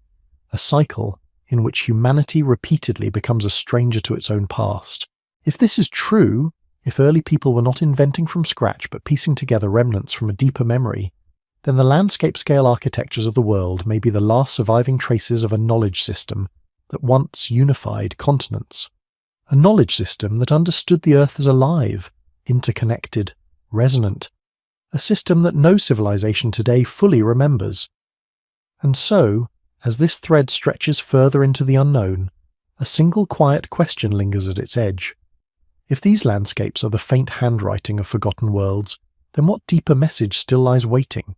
A cycle in which humanity repeatedly becomes a stranger to its own past. If this is true, if early people were not inventing from scratch but piecing together remnants from a deeper memory, then the landscape-scale architectures of the world may be the last surviving traces of a knowledge system that once unified continents. A knowledge system that understood the Earth as alive, interconnected, resonant. A system that no civilization today fully remembers. And so, as this thread stretches further into the unknown, a single quiet question lingers at its edge. If these landscapes are the faint handwriting of forgotten worlds, then what deeper message still lies waiting?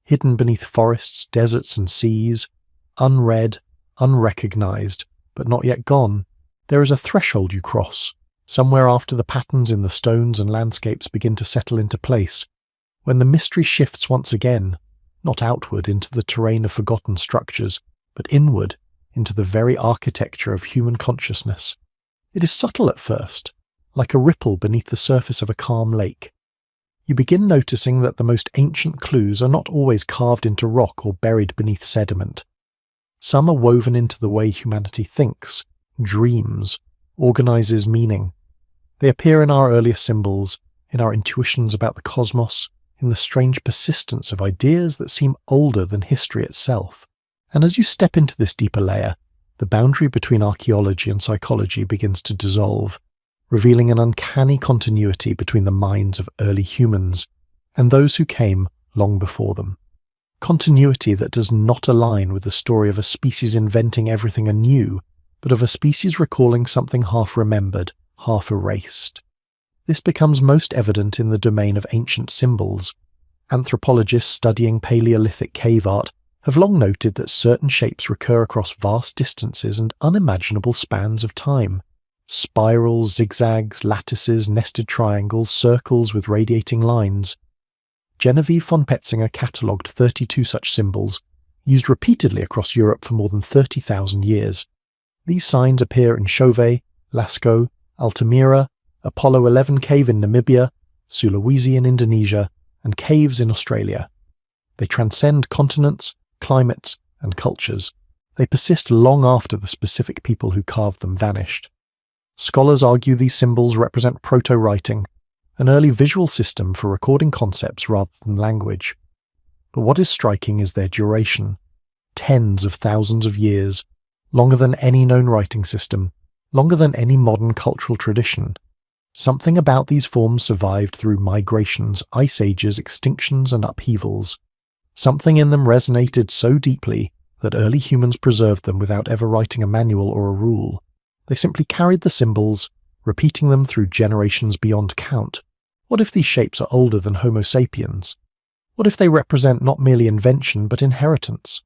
Hidden beneath forests, deserts, and seas, unread, unrecognized, but not yet gone, there is a threshold you cross, somewhere after the patterns in the stones and landscapes begin to settle into place, when the mystery shifts once again, not outward into the terrain of forgotten structures, but inward into the very architecture of human consciousness. It is subtle at first, like a ripple beneath the surface of a calm lake. You begin noticing that the most ancient clues are not always carved into rock or buried beneath sediment. Some are woven into the way humanity thinks, dreams, organizes meaning. They appear in our earliest symbols, in our intuitions about the cosmos, in the strange persistence of ideas that seem older than history itself. And as you step into this deeper layer, the boundary between archaeology and psychology begins to dissolve, revealing an uncanny continuity between the minds of early humans and those who came long before them. Continuity that does not align with the story of a species inventing everything anew, but of a species recalling something half remembered, half erased. This becomes most evident in the domain of ancient symbols. Anthropologists studying Paleolithic cave art have long noted that certain shapes recur across vast distances and unimaginable spans of time. Spirals, zigzags, lattices, nested triangles, circles with radiating lines. Genevieve von Petzinger catalogued 32 such symbols, used repeatedly across Europe for more than 30,000 years. These signs appear in Chauvet, Lascaux, Altamira, Apollo 11 Cave in Namibia, Sulawesi in Indonesia, and caves in Australia. They transcend continents, climates, and cultures. They persist long after the specific people who carved them vanished. Scholars argue these symbols represent proto-writing, an early visual system for recording concepts rather than language. But what is striking is their duration. Tens of thousands of years, longer than any known writing system, longer than any modern cultural tradition. Something about these forms survived through migrations, ice ages, extinctions, and upheavals. Something in them resonated so deeply that early humans preserved them without ever writing a manual or a rule. They simply carried the symbols, repeating them through generations beyond count. What if these shapes are older than Homo sapiens? What if they represent not merely invention but inheritance?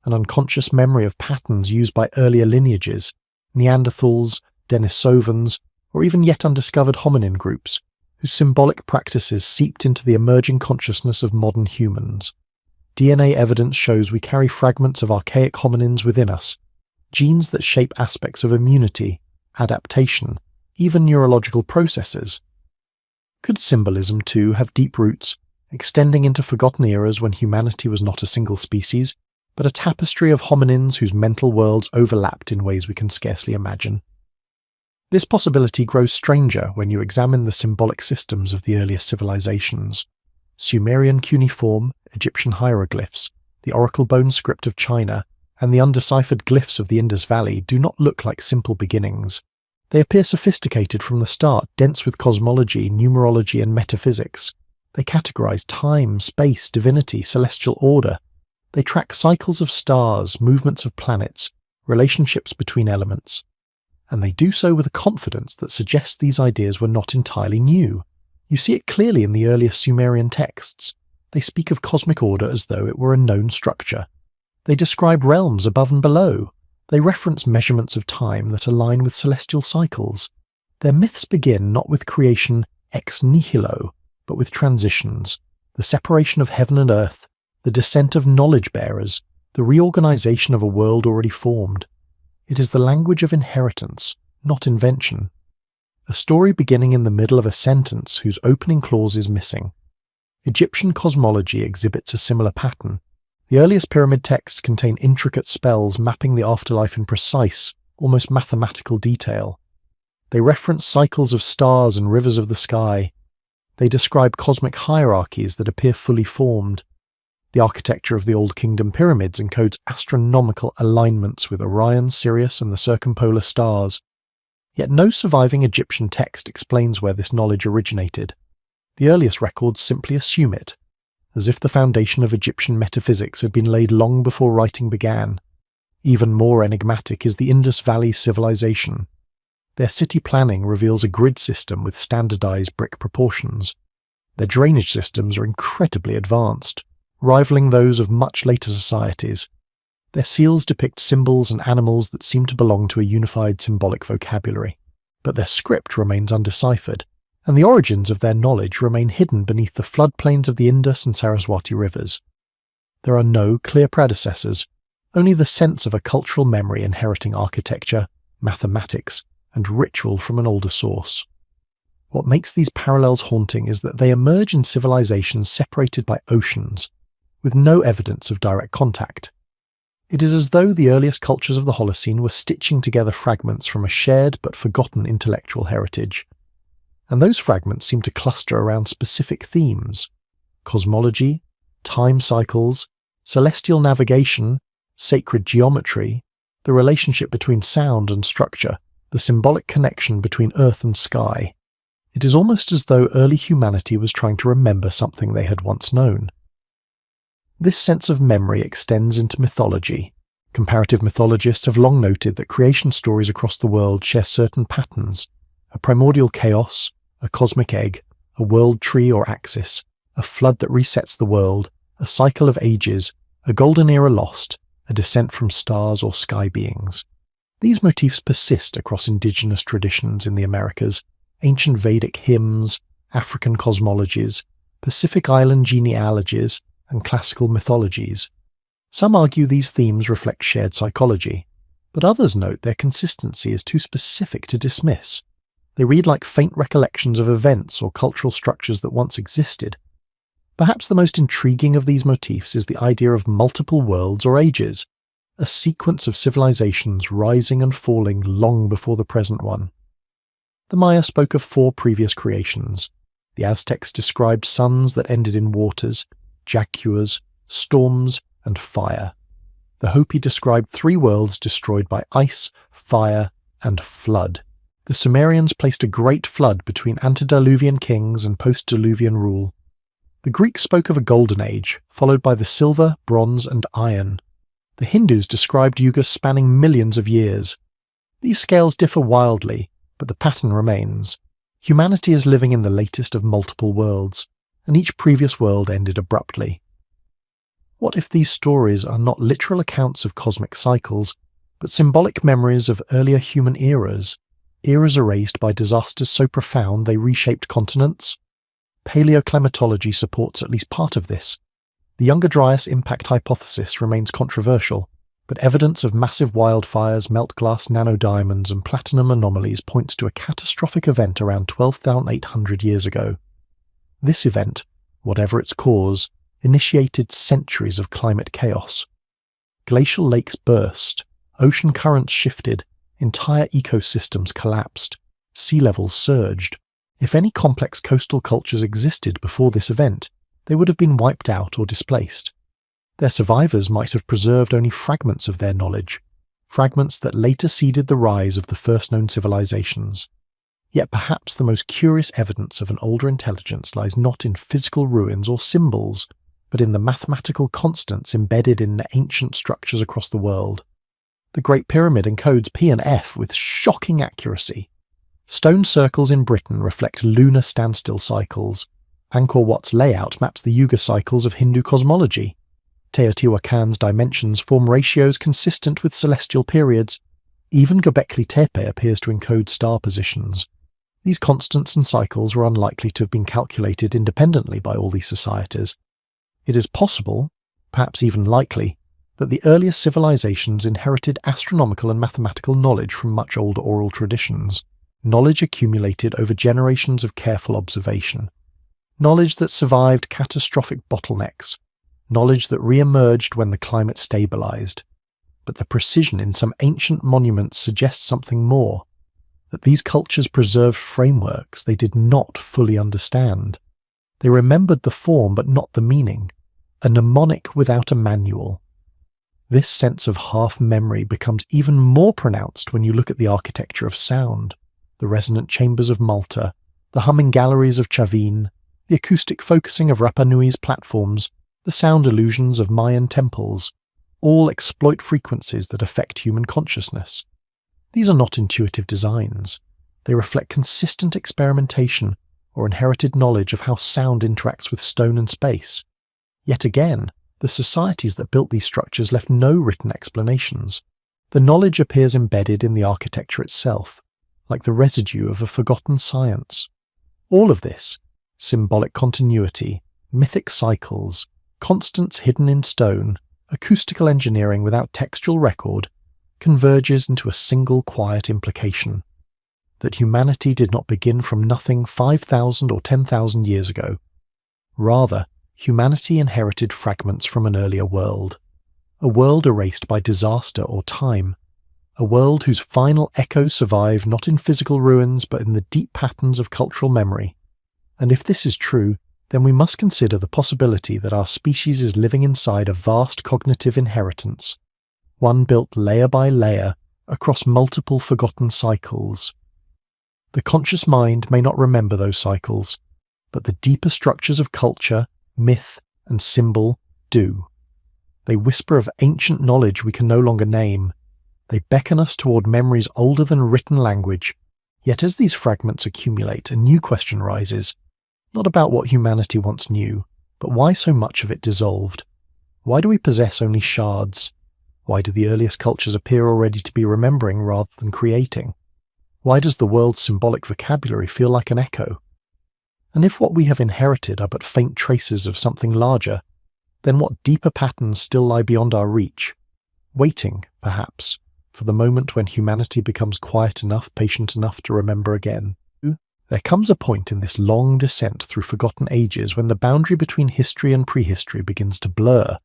An unconscious memory of patterns used by earlier lineages, Neanderthals, Denisovans, or even yet undiscovered hominin groups, whose symbolic practices seeped into the emerging consciousness of modern humans. DNA evidence shows we carry fragments of archaic hominins within us, genes that shape aspects of immunity, adaptation, even neurological processes. Could symbolism, too, have deep roots, extending into forgotten eras when humanity was not a single species, but a tapestry of hominins whose mental worlds overlapped in ways we can scarcely imagine? This possibility grows stranger when you examine the symbolic systems of the earliest civilizations. Sumerian cuneiform, Egyptian hieroglyphs, the oracle bone script of China, and the undeciphered glyphs of the Indus Valley do not look like simple beginnings. They appear sophisticated from the start, dense with cosmology, numerology, and metaphysics. They categorize time, space, divinity, celestial order. They track cycles of stars, movements of planets, relationships between elements. And they do so with a confidence that suggests these ideas were not entirely new. You see it clearly in the earliest Sumerian texts. They speak of cosmic order as though it were a known structure. They describe realms above and below. They reference measurements of time that align with celestial cycles. Their myths begin not with creation ex nihilo, but with transitions, the separation of heaven and earth, the descent of knowledge bearers, the reorganization of a world already formed. It is the language of inheritance, not invention. A story beginning in the middle of a sentence whose opening clause is missing. Egyptian cosmology exhibits a similar pattern. The earliest pyramid texts contain intricate spells mapping the afterlife in precise, almost mathematical detail. They reference cycles of stars and rivers of the sky. They describe cosmic hierarchies that appear fully formed. The architecture of the Old Kingdom pyramids encodes astronomical alignments with Orion, Sirius, and the circumpolar stars. Yet no surviving Egyptian text explains where this knowledge originated. The earliest records simply assume it, as if the foundation of Egyptian metaphysics had been laid long before writing began. Even more enigmatic is the Indus Valley civilization. Their city planning reveals a grid system with standardized brick proportions. Their drainage systems are incredibly advanced, rivaling those of much later societies. Their seals depict symbols and animals that seem to belong to a unified symbolic vocabulary. But their script remains undeciphered, and the origins of their knowledge remain hidden beneath the floodplains of the Indus and Saraswati rivers. There are no clear predecessors, only the sense of a cultural memory inheriting architecture, mathematics, and ritual from an older source. What makes these parallels haunting is that they emerge in civilizations separated by oceans, with no evidence of direct contact. It is as though the earliest cultures of the Holocene were stitching together fragments from a shared but forgotten intellectual heritage. And those fragments seem to cluster around specific themes: cosmology, time cycles, celestial navigation, sacred geometry, the relationship between sound and structure, the symbolic connection between earth and sky. It is almost as though early humanity was trying to remember something they had once known. This sense of memory extends into mythology. Comparative mythologists have long noted that creation stories across the world share certain patterns: a primordial chaos, a cosmic egg, a world tree or axis, a flood that resets the world, a cycle of ages, a golden era lost, a descent from stars or sky beings. These motifs persist across indigenous traditions in the Americas, ancient Vedic hymns, African cosmologies, Pacific Island genealogies, and classical mythologies. Some argue these themes reflect shared psychology, but others note their consistency is too specific to dismiss. They read like faint recollections of events or cultural structures that once existed. Perhaps the most intriguing of these motifs is the idea of multiple worlds or ages, a sequence of civilizations rising and falling long before the present one. The Maya spoke of 4 previous creations. The Aztecs described suns that ended in waters, jaguars, storms, and fire. The Hopi described 3 worlds destroyed by ice, fire, and flood. The Sumerians placed a great flood between antediluvian kings and post-diluvian rule. The Greeks spoke of a golden age, followed by the silver, bronze, and iron. The Hindus described yugas spanning millions of years. These scales differ wildly, but the pattern remains. Humanity is living in the latest of multiple worlds, and each previous world ended abruptly. What if these stories are not literal accounts of cosmic cycles, but symbolic memories of earlier human eras erased by disasters so profound they reshaped continents? Paleoclimatology supports at least part of this. The Younger Dryas impact hypothesis remains controversial, but evidence of massive wildfires, melt-glass nanodiamonds, and platinum anomalies points to a catastrophic event around 12,800 years ago. This event, whatever its cause, initiated centuries of climate chaos. Glacial lakes burst, ocean currents shifted, entire ecosystems collapsed, sea levels surged. If any complex coastal cultures existed before this event, they would have been wiped out or displaced. Their survivors might have preserved only fragments of their knowledge, fragments that later seeded the rise of the first known civilizations. Yet perhaps the most curious evidence of an older intelligence lies not in physical ruins or symbols, but in the mathematical constants embedded in ancient structures across the world. The Great Pyramid encodes P and F with shocking accuracy. Stone circles in Britain reflect lunar standstill cycles. Angkor Wat's layout maps the yuga cycles of Hindu cosmology. Teotihuacan's dimensions form ratios consistent with celestial periods. Even Göbekli Tepe appears to encode star positions. These constants and cycles were unlikely to have been calculated independently by all these societies. It is possible, perhaps even likely, that the earliest civilizations inherited astronomical and mathematical knowledge from much older oral traditions, knowledge accumulated over generations of careful observation, knowledge that survived catastrophic bottlenecks, knowledge that re-emerged when the climate stabilized. But the precision in some ancient monuments suggests something more, that these cultures preserved frameworks they did not fully understand. They remembered the form but not the meaning, a mnemonic without a manual. This sense of half-memory becomes even more pronounced when you look at the architecture of sound, the resonant chambers of Malta, the humming galleries of Chavin, the acoustic focusing of Rapa Nui's platforms, the sound illusions of Mayan temples, all exploit frequencies that affect human consciousness. These are not intuitive designs. They reflect consistent experimentation or inherited knowledge of how sound interacts with stone and space. Yet again, the societies that built these structures left no written explanations. The knowledge appears embedded in the architecture itself, like the residue of a forgotten science. All of this, symbolic continuity, mythic cycles, constants hidden in stone, acoustical engineering without textual record, converges into a single quiet implication: that humanity did not begin from nothing 5,000 or 10,000 years ago. Rather, humanity inherited fragments from an earlier world, a world erased by disaster or time, a world whose final echoes survive not in physical ruins but in the deep patterns of cultural memory. And if this is true, then we must consider the possibility that our species is living inside a vast cognitive inheritance, one built layer by layer across multiple forgotten cycles. The conscious mind may not remember those cycles, but the deeper structures of culture, myth, and symbol do. They whisper of ancient knowledge we can no longer name. They beckon us toward memories older than written language. Yet as these fragments accumulate, a new question rises, not about what humanity once knew, but why so much of it dissolved. Why do we possess only shards? Why do the earliest cultures appear already to be remembering rather than creating? Why does the world's symbolic vocabulary feel like an echo? And if what we have inherited are but faint traces of something larger, then what deeper patterns still lie beyond our reach, waiting, perhaps, for the moment when humanity becomes quiet enough, patient enough to remember again? There comes a point in this long descent through forgotten ages when the boundary between history and prehistory begins to blur,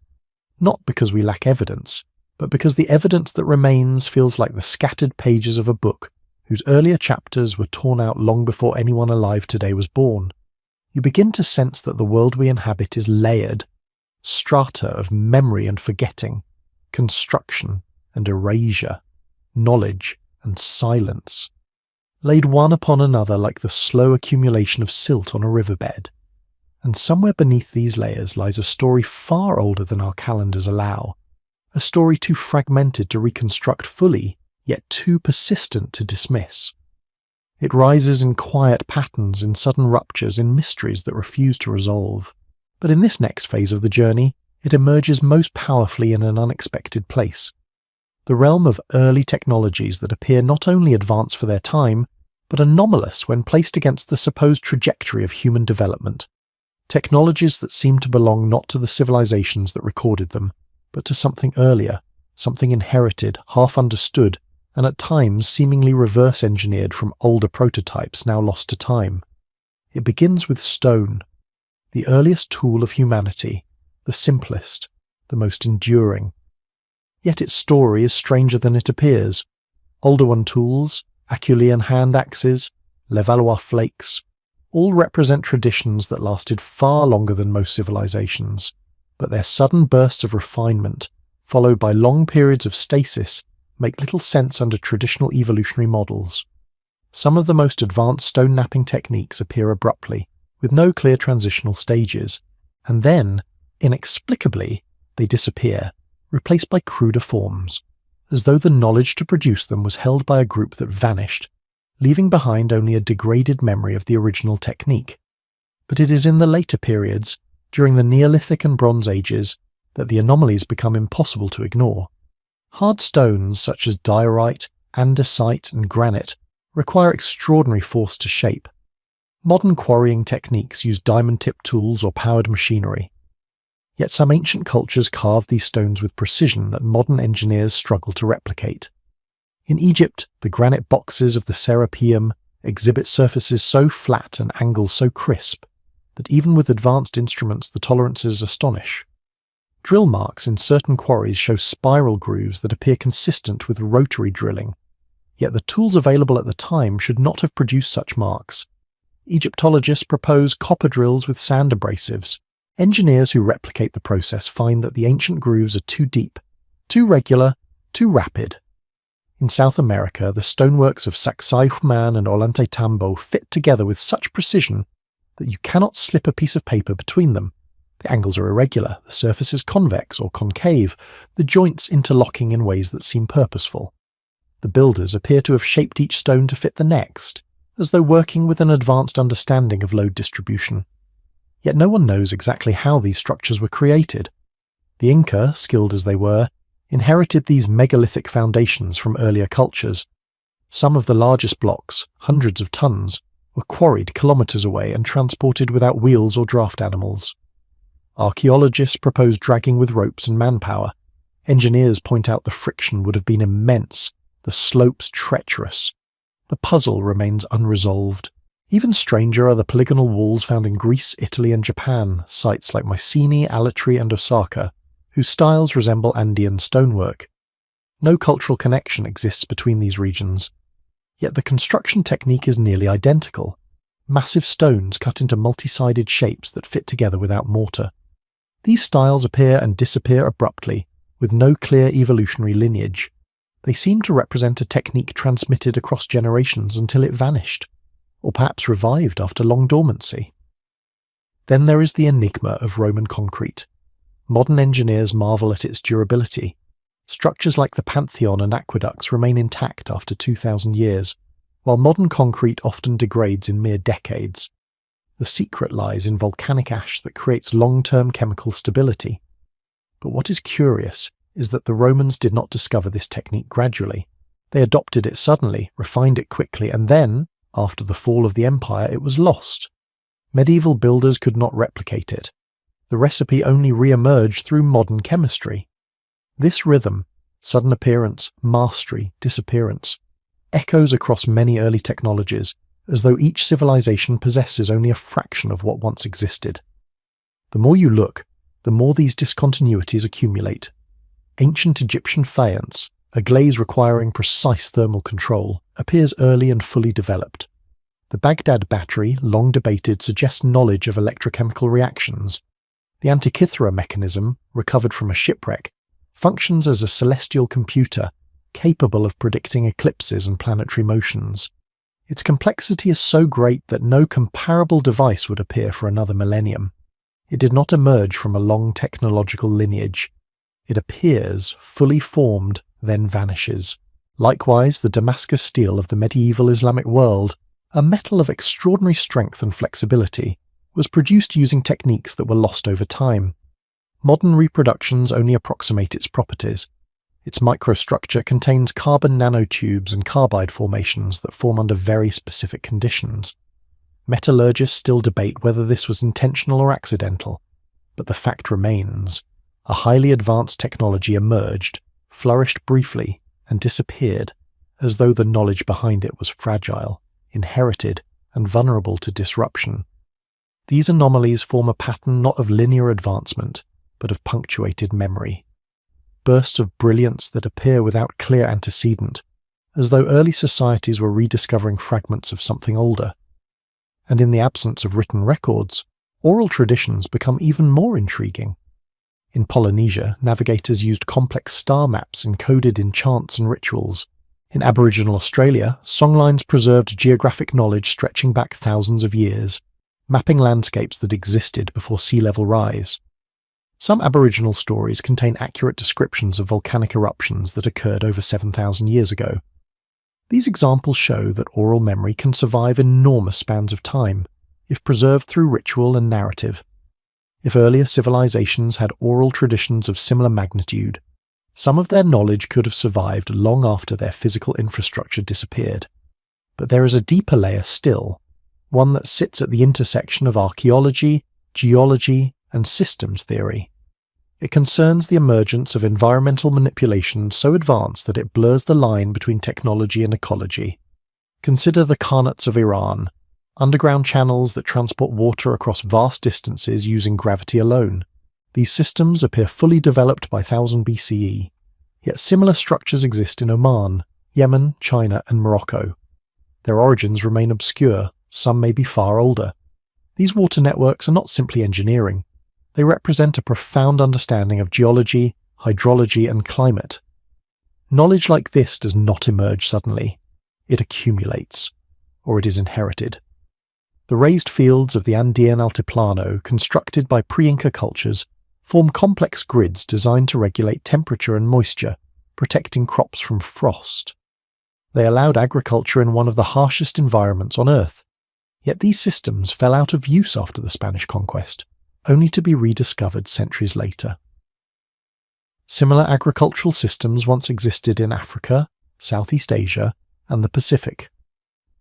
not because we lack evidence, but because the evidence that remains feels like the scattered pages of a book whose earlier chapters were torn out long before anyone alive today was born. You begin to sense that the world we inhabit is layered, strata of memory and forgetting, construction and erasure, knowledge and silence, laid one upon another like the slow accumulation of silt on a riverbed. And somewhere beneath these layers lies a story far older than our calendars allow, a story too fragmented to reconstruct fully, yet too persistent to dismiss. It rises in quiet patterns, in sudden ruptures, in mysteries that refuse to resolve. But in this next phase of the journey, it emerges most powerfully in an unexpected place. The realm of early technologies that appear not only advanced for their time, but anomalous when placed against the supposed trajectory of human development. Technologies that seem to belong not to the civilizations that recorded them, but to something earlier, something inherited, half understood, and at times seemingly reverse-engineered from older prototypes now lost to time. It begins with stone, the earliest tool of humanity, the simplest, the most enduring. Yet its story is stranger than it appears. Oldowan tools, Acheulean hand axes, Levallois flakes, all represent traditions that lasted far longer than most civilizations, but their sudden bursts of refinement, followed by long periods of stasis, make little sense under traditional evolutionary models. Some of the most advanced stone knapping techniques appear abruptly, with no clear transitional stages, and then, inexplicably, they disappear, replaced by cruder forms, as though the knowledge to produce them was held by a group that vanished, leaving behind only a degraded memory of the original technique. But it is in the later periods, during the Neolithic and Bronze Ages, that the anomalies become impossible to ignore. Hard stones such as diorite, andesite, and granite require extraordinary force to shape. Modern quarrying techniques use diamond-tipped tools or powered machinery. Yet some ancient cultures carved these stones with precision that modern engineers struggle to replicate. In Egypt, the granite boxes of the Serapeum exhibit surfaces so flat and angles so crisp that even with advanced instruments the tolerances astonish. Drill marks in certain quarries show spiral grooves that appear consistent with rotary drilling, yet the tools available at the time should not have produced such marks. Egyptologists propose copper drills with sand abrasives. Engineers who replicate the process find that the ancient grooves are too deep, too regular, too rapid. In South America, the stoneworks of Sacsayhuaman and Ollantaytambo fit together with such precision that you cannot slip a piece of paper between them. The angles are irregular, the surface is convex or concave, the joints interlocking in ways that seem purposeful. The builders appear to have shaped each stone to fit the next, as though working with an advanced understanding of load distribution. Yet no one knows exactly how these structures were created. The Inca, skilled as they were, inherited these megalithic foundations from earlier cultures. Some of the largest blocks, hundreds of tons, were quarried kilometers away and transported without wheels or draft animals. Archaeologists propose dragging with ropes and manpower. Engineers point out the friction would have been immense, the slopes treacherous. The puzzle remains unresolved. Even stranger are the polygonal walls found in Greece, Italy and Japan, sites like Mycenae, Alatri and Osaka, whose styles resemble Andean stonework. No cultural connection exists between these regions. Yet the construction technique is nearly identical. Massive stones cut into multi-sided shapes that fit together without mortar. These styles appear and disappear abruptly, with no clear evolutionary lineage. They seem to represent a technique transmitted across generations until it vanished, or perhaps revived after long dormancy. Then there is the enigma of Roman concrete. Modern engineers marvel at its durability. Structures like the Pantheon and aqueducts remain intact after 2,000 years, while modern concrete often degrades in mere decades. The secret lies in volcanic ash that creates long-term chemical stability. But what is curious is that the Romans did not discover this technique gradually. They adopted it suddenly, refined it quickly, and then, after the fall of the empire, it was lost. Medieval builders could not replicate it. The recipe only re-emerged through modern chemistry. This rhythm, sudden appearance, mastery, disappearance, echoes across many early technologies, as though each civilization possesses only a fraction of what once existed. The more you look, the more these discontinuities accumulate. Ancient Egyptian faience, a glaze requiring precise thermal control, appears early and fully developed. The Baghdad battery, long debated, suggests knowledge of electrochemical reactions. The Antikythera mechanism, recovered from a shipwreck, functions as a celestial computer capable of predicting eclipses and planetary motions. Its complexity is so great that no comparable device would appear for another millennium. It did not emerge from a long technological lineage. It appears, fully formed, then vanishes. Likewise, the Damascus steel of the medieval Islamic world, a metal of extraordinary strength and flexibility, was produced using techniques that were lost over time. Modern reproductions only approximate its properties. Its microstructure contains carbon nanotubes and carbide formations that form under very specific conditions. Metallurgists still debate whether this was intentional or accidental, but the fact remains. A highly advanced technology emerged, flourished briefly, and disappeared, as though the knowledge behind it was fragile, inherited, and vulnerable to disruption. These anomalies form a pattern not of linear advancement, but of punctuated memory. Bursts of brilliance that appear without clear antecedent, as though early societies were rediscovering fragments of something older. And in the absence of written records, oral traditions become even more intriguing. In Polynesia, navigators used complex star maps encoded in chants and rituals. In Aboriginal Australia, songlines preserved geographic knowledge stretching back thousands of years, mapping landscapes that existed before sea level rise. Some Aboriginal stories contain accurate descriptions of volcanic eruptions that occurred over 7,000 years ago. These examples show that oral memory can survive enormous spans of time, if preserved through ritual and narrative. If earlier civilizations had oral traditions of similar magnitude, some of their knowledge could have survived long after their physical infrastructure disappeared. But there is a deeper layer still, one that sits at the intersection of archaeology, geology, and systems theory. It concerns the emergence of environmental manipulation so advanced that it blurs the line between technology and ecology. Consider the Khanates of Iran, underground channels that transport water across vast distances using gravity alone. These systems appear fully developed by 1000 BCE, yet similar structures exist in Oman, Yemen, China, and Morocco. Their origins remain obscure, some may be far older. These water networks are not simply engineering. They represent a profound understanding of geology, hydrology, and climate. Knowledge like this does not emerge suddenly. It accumulates, or it is inherited. The raised fields of the Andean Altiplano, constructed by pre-Inca cultures, form complex grids designed to regulate temperature and moisture, protecting crops from frost. They allowed agriculture in one of the harshest environments on Earth. Yet these systems fell out of use after the Spanish conquest, only to be rediscovered centuries later. Similar agricultural systems once existed in Africa, Southeast Asia, and the Pacific.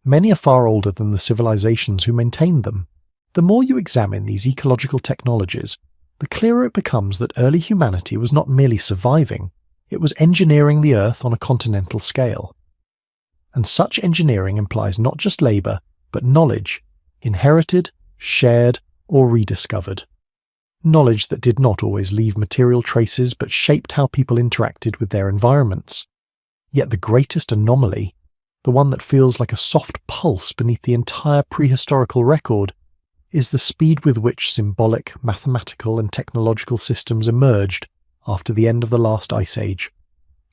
Many are far older than the civilizations who maintained them. The more you examine these ecological technologies, the clearer it becomes that early humanity was not merely surviving, it was engineering the Earth on a continental scale. And such engineering implies not just labour, but knowledge, inherited, shared, or rediscovered. Knowledge that did not always leave material traces but shaped how people interacted with their environments. Yet the greatest anomaly, the one that feels like a soft pulse beneath the entire prehistorical record, is the speed with which symbolic, mathematical, and technological systems emerged after the end of the last ice age.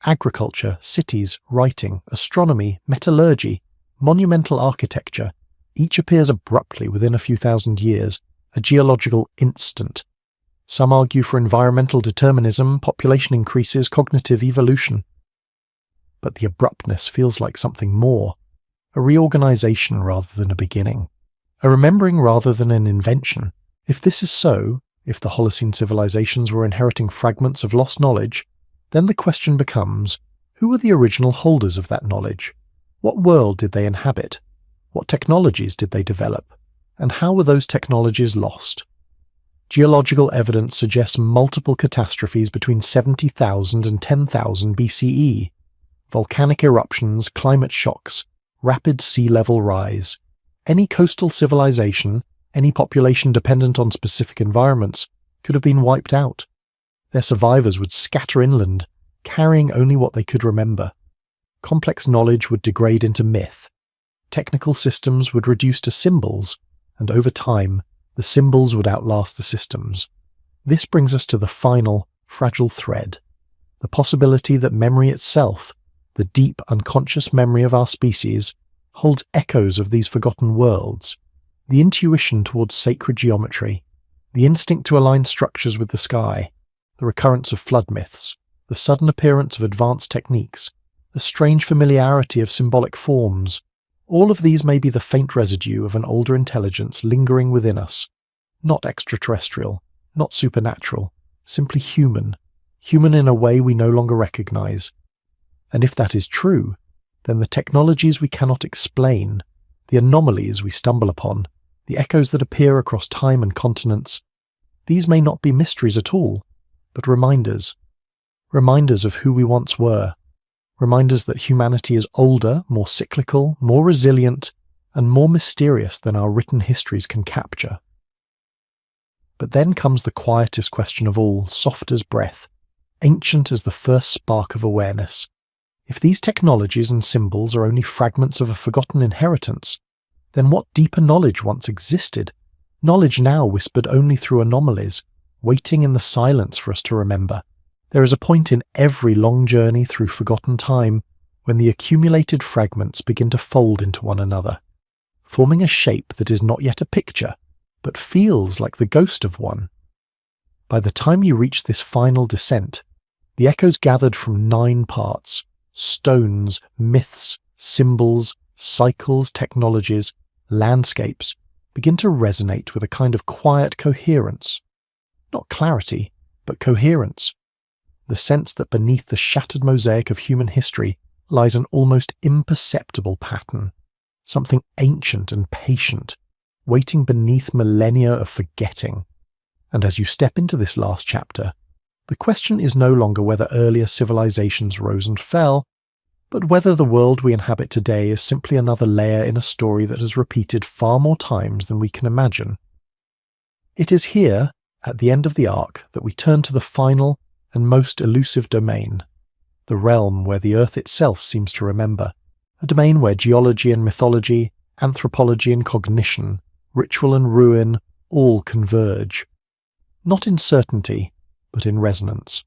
Agriculture, cities, writing, astronomy, metallurgy, monumental architecture, each appears abruptly within a few thousand years, a geological instant. Some argue for environmental determinism, population increases, cognitive evolution. But the abruptness feels like something more, a reorganization rather than a beginning, a remembering rather than an invention. If this is so, if the Holocene civilizations were inheriting fragments of lost knowledge, then the question becomes, who were the original holders of that knowledge? What world did they inhabit? What technologies did they develop? And how were those technologies lost? Geological evidence suggests multiple catastrophes between 70,000 and 10,000 BCE. Volcanic eruptions, climate shocks, rapid sea level rise. Any coastal civilization, any population dependent on specific environments, could have been wiped out. Their survivors would scatter inland, carrying only what they could remember. Complex knowledge would degrade into myth. Technical systems would reduce to symbols, and over time, the symbols would outlast the systems. This brings us to the final, fragile thread. The possibility that memory itself, the deep unconscious memory of our species, holds echoes of these forgotten worlds. The intuition towards sacred geometry, the instinct to align structures with the sky, the recurrence of flood myths, the sudden appearance of advanced techniques, the strange familiarity of symbolic forms, all of these may be the faint residue of an older intelligence lingering within us. Not extraterrestrial, not supernatural, simply human. Human in a way we no longer recognize. And if that is true, then the technologies we cannot explain, the anomalies we stumble upon, the echoes that appear across time and continents, these may not be mysteries at all, but reminders. Reminders of who we once were. Reminders that humanity is older, more cyclical, more resilient, and more mysterious than our written histories can capture. But then comes the quietest question of all, soft as breath, ancient as the first spark of awareness. If these technologies and symbols are only fragments of a forgotten inheritance, then what deeper knowledge once existed? Knowledge now whispered only through anomalies, waiting in the silence for us to remember. There is a point in every long journey through forgotten time when the accumulated fragments begin to fold into one another, forming a shape that is not yet a picture, but feels like the ghost of one. By the time you reach this final descent, the echoes gathered from 9 parts, stones, myths, symbols, cycles, technologies, landscapes, begin to resonate with a kind of quiet coherence. Not clarity, but coherence. The sense that beneath the shattered mosaic of human history lies an almost imperceptible pattern, something ancient and patient, waiting beneath millennia of forgetting. And as you step into this last chapter, the question is no longer whether earlier civilizations rose and fell, but whether the world we inhabit today is simply another layer in a story that has repeated far more times than we can imagine. It is here, at the end of the arc, that we turn to the final and most elusive domain, the realm where the Earth itself seems to remember, a domain where geology and mythology, anthropology and cognition, ritual and ruin, all converge. Not in certainty, but in resonance.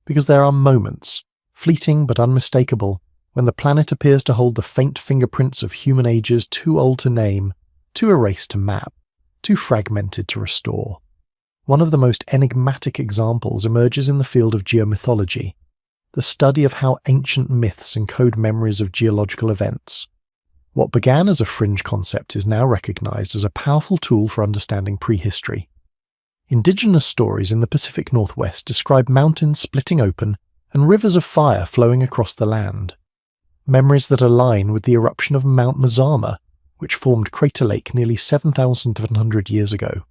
Because there are moments, fleeting but unmistakable, when the planet appears to hold the faint fingerprints of human ages too old to name, too erased to map, too fragmented to restore. One of the most enigmatic examples emerges in the field of geomythology, the study of how ancient myths encode memories of geological events. What began as a fringe concept is now recognized as a powerful tool for understanding prehistory. Indigenous stories in the Pacific Northwest describe mountains splitting open and rivers of fire flowing across the land. Memories that align with the eruption of Mount Mazama, which formed Crater Lake nearly 7,700 years ago.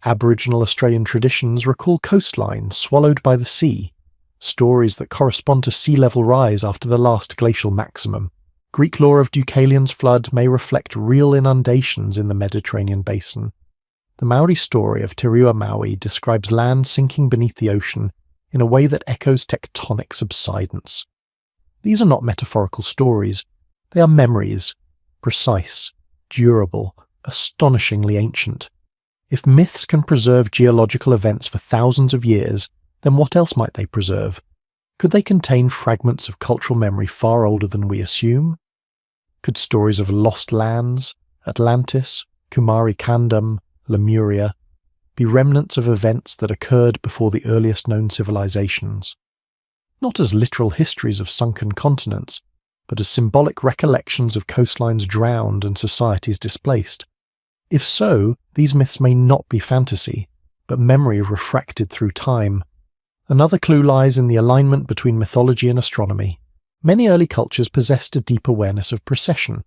Aboriginal Australian traditions recall coastlines swallowed by the sea, stories that correspond to sea level rise after the last glacial maximum. Greek lore of Deucalion's flood may reflect real inundations in the Mediterranean basin. The Maori story of Te Rua Maui describes land sinking beneath the ocean in a way that echoes tectonic subsidence. These are not metaphorical stories, they are memories, precise, durable, astonishingly ancient. If myths can preserve geological events for thousands of years, then what else might they preserve? Could they contain fragments of cultural memory far older than we assume? Could stories of lost lands, Atlantis, Kumari Kandam, Lemuria, be remnants of events that occurred before the earliest known civilizations? Not as literal histories of sunken continents, but as symbolic recollections of coastlines drowned and societies displaced. If so, these myths may not be fantasy, but memory refracted through time. Another clue lies in the alignment between mythology and astronomy. Many early cultures possessed a deep awareness of precession.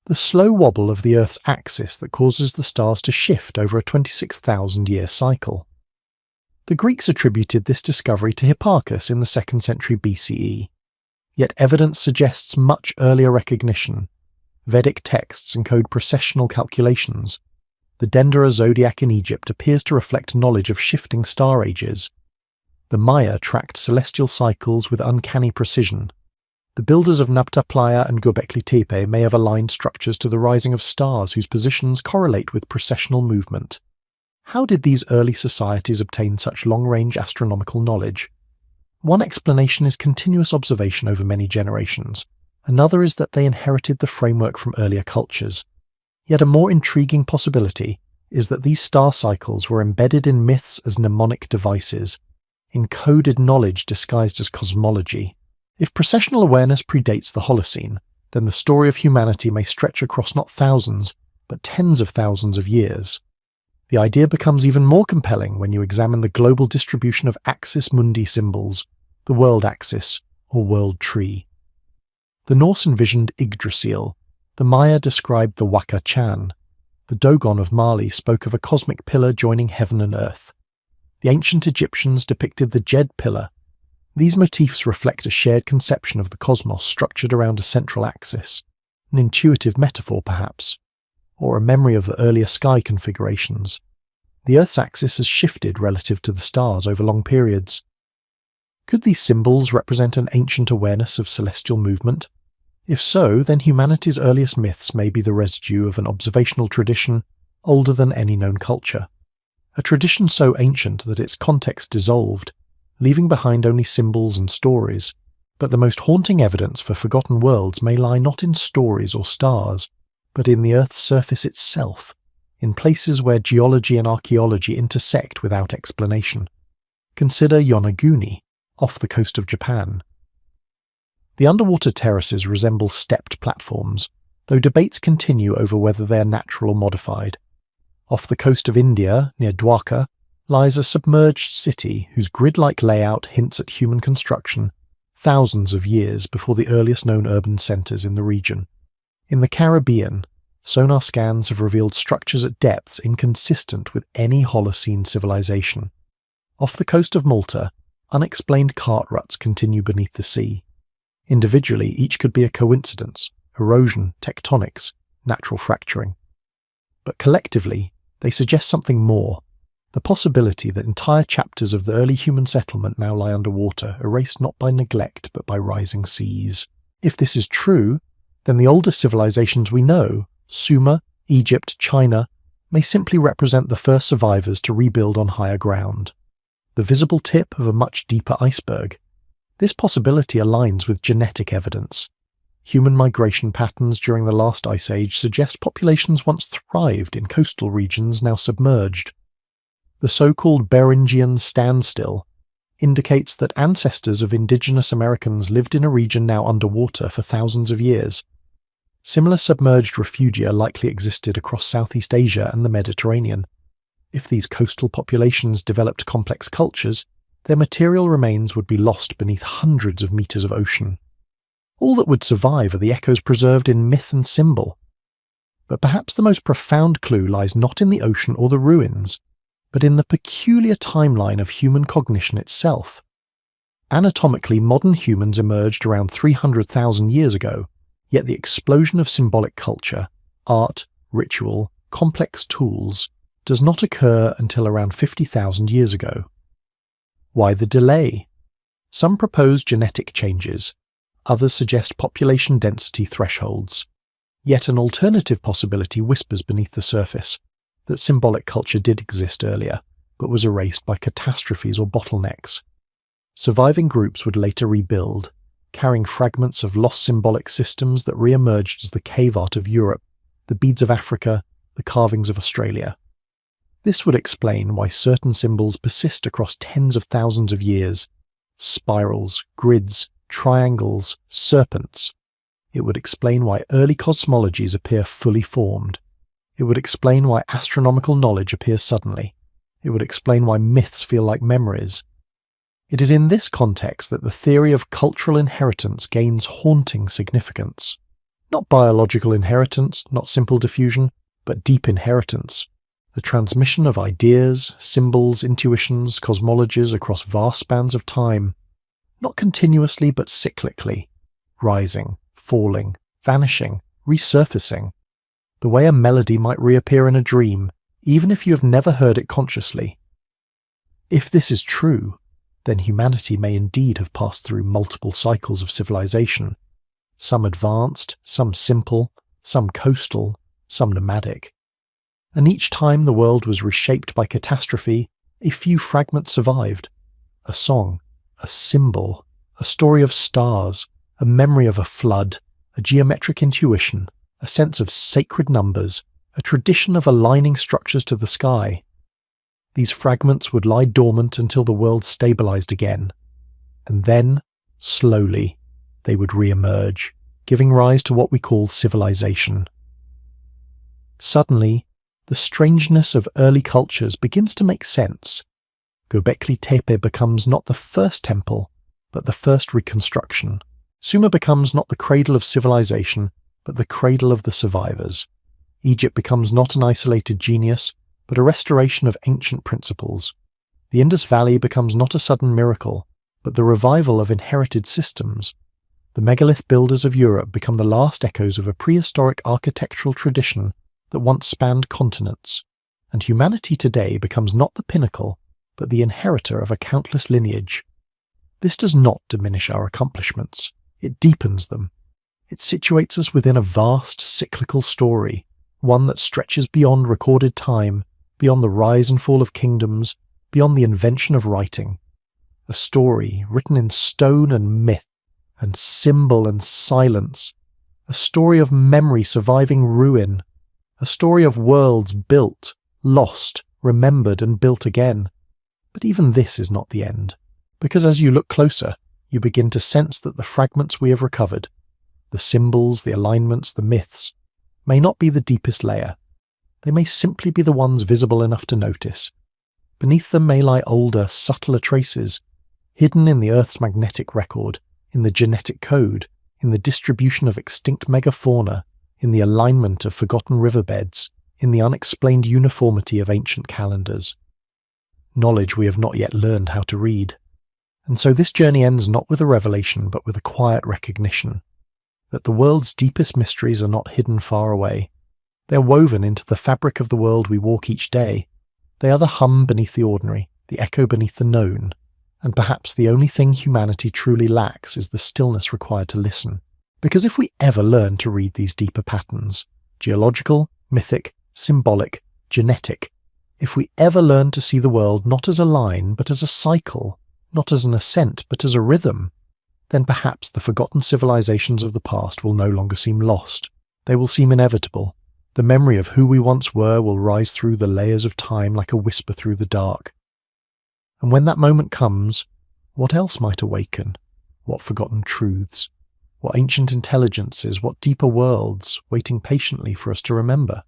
the slow wobble of the Earth's axis that causes the stars to shift over a 26,000-year cycle. The Greeks attributed this discovery to Hipparchus in the 2nd century BCE, yet evidence suggests much earlier recognition. Vedic texts encode precessional calculations. The Dendera zodiac in Egypt appears to reflect knowledge of shifting star ages. The Maya tracked celestial cycles with uncanny precision. The builders of Nabta Playa and Göbekli Tepe may have aligned structures to the rising of stars whose positions correlate with precessional movement. How did these early societies obtain such long-range astronomical knowledge? One explanation is continuous observation over many generations. Another is that they inherited the framework from earlier cultures. Yet a more intriguing possibility is that these star cycles were embedded in myths as mnemonic devices, encoded knowledge disguised as cosmology. If precessional awareness predates the Holocene, then the story of humanity may stretch across not thousands, but tens of thousands of years. The idea becomes even more compelling when you examine the global distribution of axis mundi symbols, the world axis, or world tree. The Norse envisioned Yggdrasil, the Maya described the Waka Chan, the Dogon of Mali spoke of a cosmic pillar joining heaven and earth. The ancient Egyptians depicted the Djed pillar. These motifs reflect a shared conception of the cosmos structured around a central axis, an intuitive metaphor perhaps, or a memory of the earlier sky configurations. The Earth's axis has shifted relative to the stars over long periods. Could these symbols represent an ancient awareness of celestial movement? If so, then humanity's earliest myths may be the residue of an observational tradition older than any known culture. A tradition so ancient that its context dissolved, leaving behind only symbols and stories. But the most haunting evidence for forgotten worlds may lie not in stories or stars, but in the Earth's surface itself, in places where geology and archaeology intersect without explanation. Consider Yonaguni, off the coast of Japan. The underwater terraces resemble stepped platforms, though debates continue over whether they are natural or modified. Off the coast of India, near Dwarka, lies a submerged city whose grid-like layout hints at human construction thousands of years before the earliest known urban centres in the region. In the Caribbean, sonar scans have revealed structures at depths inconsistent with any Holocene civilization. Off the coast of Malta, unexplained cart ruts continue beneath the sea. Individually, each could be a coincidence, erosion, tectonics, natural fracturing. But collectively, they suggest something more. The possibility that entire chapters of the early human settlement now lie underwater, erased not by neglect but by rising seas. If this is true, then the oldest civilizations we know, Sumer, Egypt, China, may simply represent the first survivors to rebuild on higher ground. The visible tip of a much deeper iceberg. This possibility aligns with genetic evidence. Human migration patterns during the last ice age suggest populations once thrived in coastal regions now submerged. The so-called Beringian standstill indicates that ancestors of indigenous Americans lived in a region now underwater for thousands of years. Similar submerged refugia likely existed across Southeast Asia and the Mediterranean. If these coastal populations developed complex cultures, their material remains would be lost beneath hundreds of meters of ocean. All that would survive are the echoes preserved in myth and symbol. But perhaps the most profound clue lies not in the ocean or the ruins, but in the peculiar timeline of human cognition itself. Anatomically, modern humans emerged around 300,000 years ago, yet the explosion of symbolic culture, art, ritual, complex tools, does not occur until around 50,000 years ago. Why the delay? Some propose genetic changes, others suggest population density thresholds. Yet an alternative possibility whispers beneath the surface, that symbolic culture did exist earlier, but was erased by catastrophes or bottlenecks. Surviving groups would later rebuild, carrying fragments of lost symbolic systems that re-emerged as the cave art of Europe, the beads of Africa, the carvings of Australia. This would explain why certain symbols persist across tens of thousands of years. Spirals, grids, triangles, serpents. It would explain why early cosmologies appear fully formed. It would explain why astronomical knowledge appears suddenly. It would explain why myths feel like memories. It is in this context that the theory of cultural inheritance gains haunting significance. Not biological inheritance, not simple diffusion, but deep inheritance. The transmission of ideas, symbols, intuitions, cosmologies across vast spans of time. Not continuously but cyclically. Rising, falling, vanishing, resurfacing. The way a melody might reappear in a dream, even if you have never heard it consciously. If this is true, then humanity may indeed have passed through multiple cycles of civilization. Some advanced, some simple, some coastal, some nomadic. And each time the world was reshaped by catastrophe, a few fragments survived. A song, a symbol, a story of stars, a memory of a flood, a geometric intuition, a sense of sacred numbers, a tradition of aligning structures to the sky. These fragments would lie dormant until the world stabilized again. And then, slowly, they would re-emerge, giving rise to what we call civilization. Suddenly, the strangeness of early cultures begins to make sense. Göbekli Tepe becomes not the first temple, but the first reconstruction. Sumer becomes not the cradle of civilization, but the cradle of the survivors. Egypt becomes not an isolated genius, but a restoration of ancient principles. The Indus Valley becomes not a sudden miracle, but the revival of inherited systems. The megalith builders of Europe become the last echoes of a prehistoric architectural tradition that once spanned continents, and humanity today becomes not the pinnacle, but the inheritor of a countless lineage. This does not diminish our accomplishments, it deepens them. It situates us within a vast cyclical story, one that stretches beyond recorded time, beyond the rise and fall of kingdoms, beyond the invention of writing. A story written in stone and myth, and symbol and silence. A story of memory surviving ruin. A story of worlds built, lost, remembered and built again. But even this is not the end, because as you look closer, you begin to sense that the fragments we have recovered, the symbols, the alignments, the myths, may not be the deepest layer. They may simply be the ones visible enough to notice. Beneath them may lie older, subtler traces, hidden in the Earth's magnetic record, in the genetic code, in the distribution of extinct megafauna, in the alignment of forgotten riverbeds, in the unexplained uniformity of ancient calendars. Knowledge we have not yet learned how to read. And so this journey ends not with a revelation, but with a quiet recognition that the world's deepest mysteries are not hidden far away. They are woven into the fabric of the world we walk each day. They are the hum beneath the ordinary, the echo beneath the known, and perhaps the only thing humanity truly lacks is the stillness required to listen. Because if we ever learn to read these deeper patterns, geological, mythic, symbolic, genetic, if we ever learn to see the world not as a line but as a cycle, not as an ascent but as a rhythm, then perhaps the forgotten civilizations of the past will no longer seem lost. They will seem inevitable. The memory of who we once were will rise through the layers of time like a whisper through the dark. And when that moment comes, what else might awaken? What forgotten truths? What ancient intelligences? What deeper worlds waiting patiently for us to remember?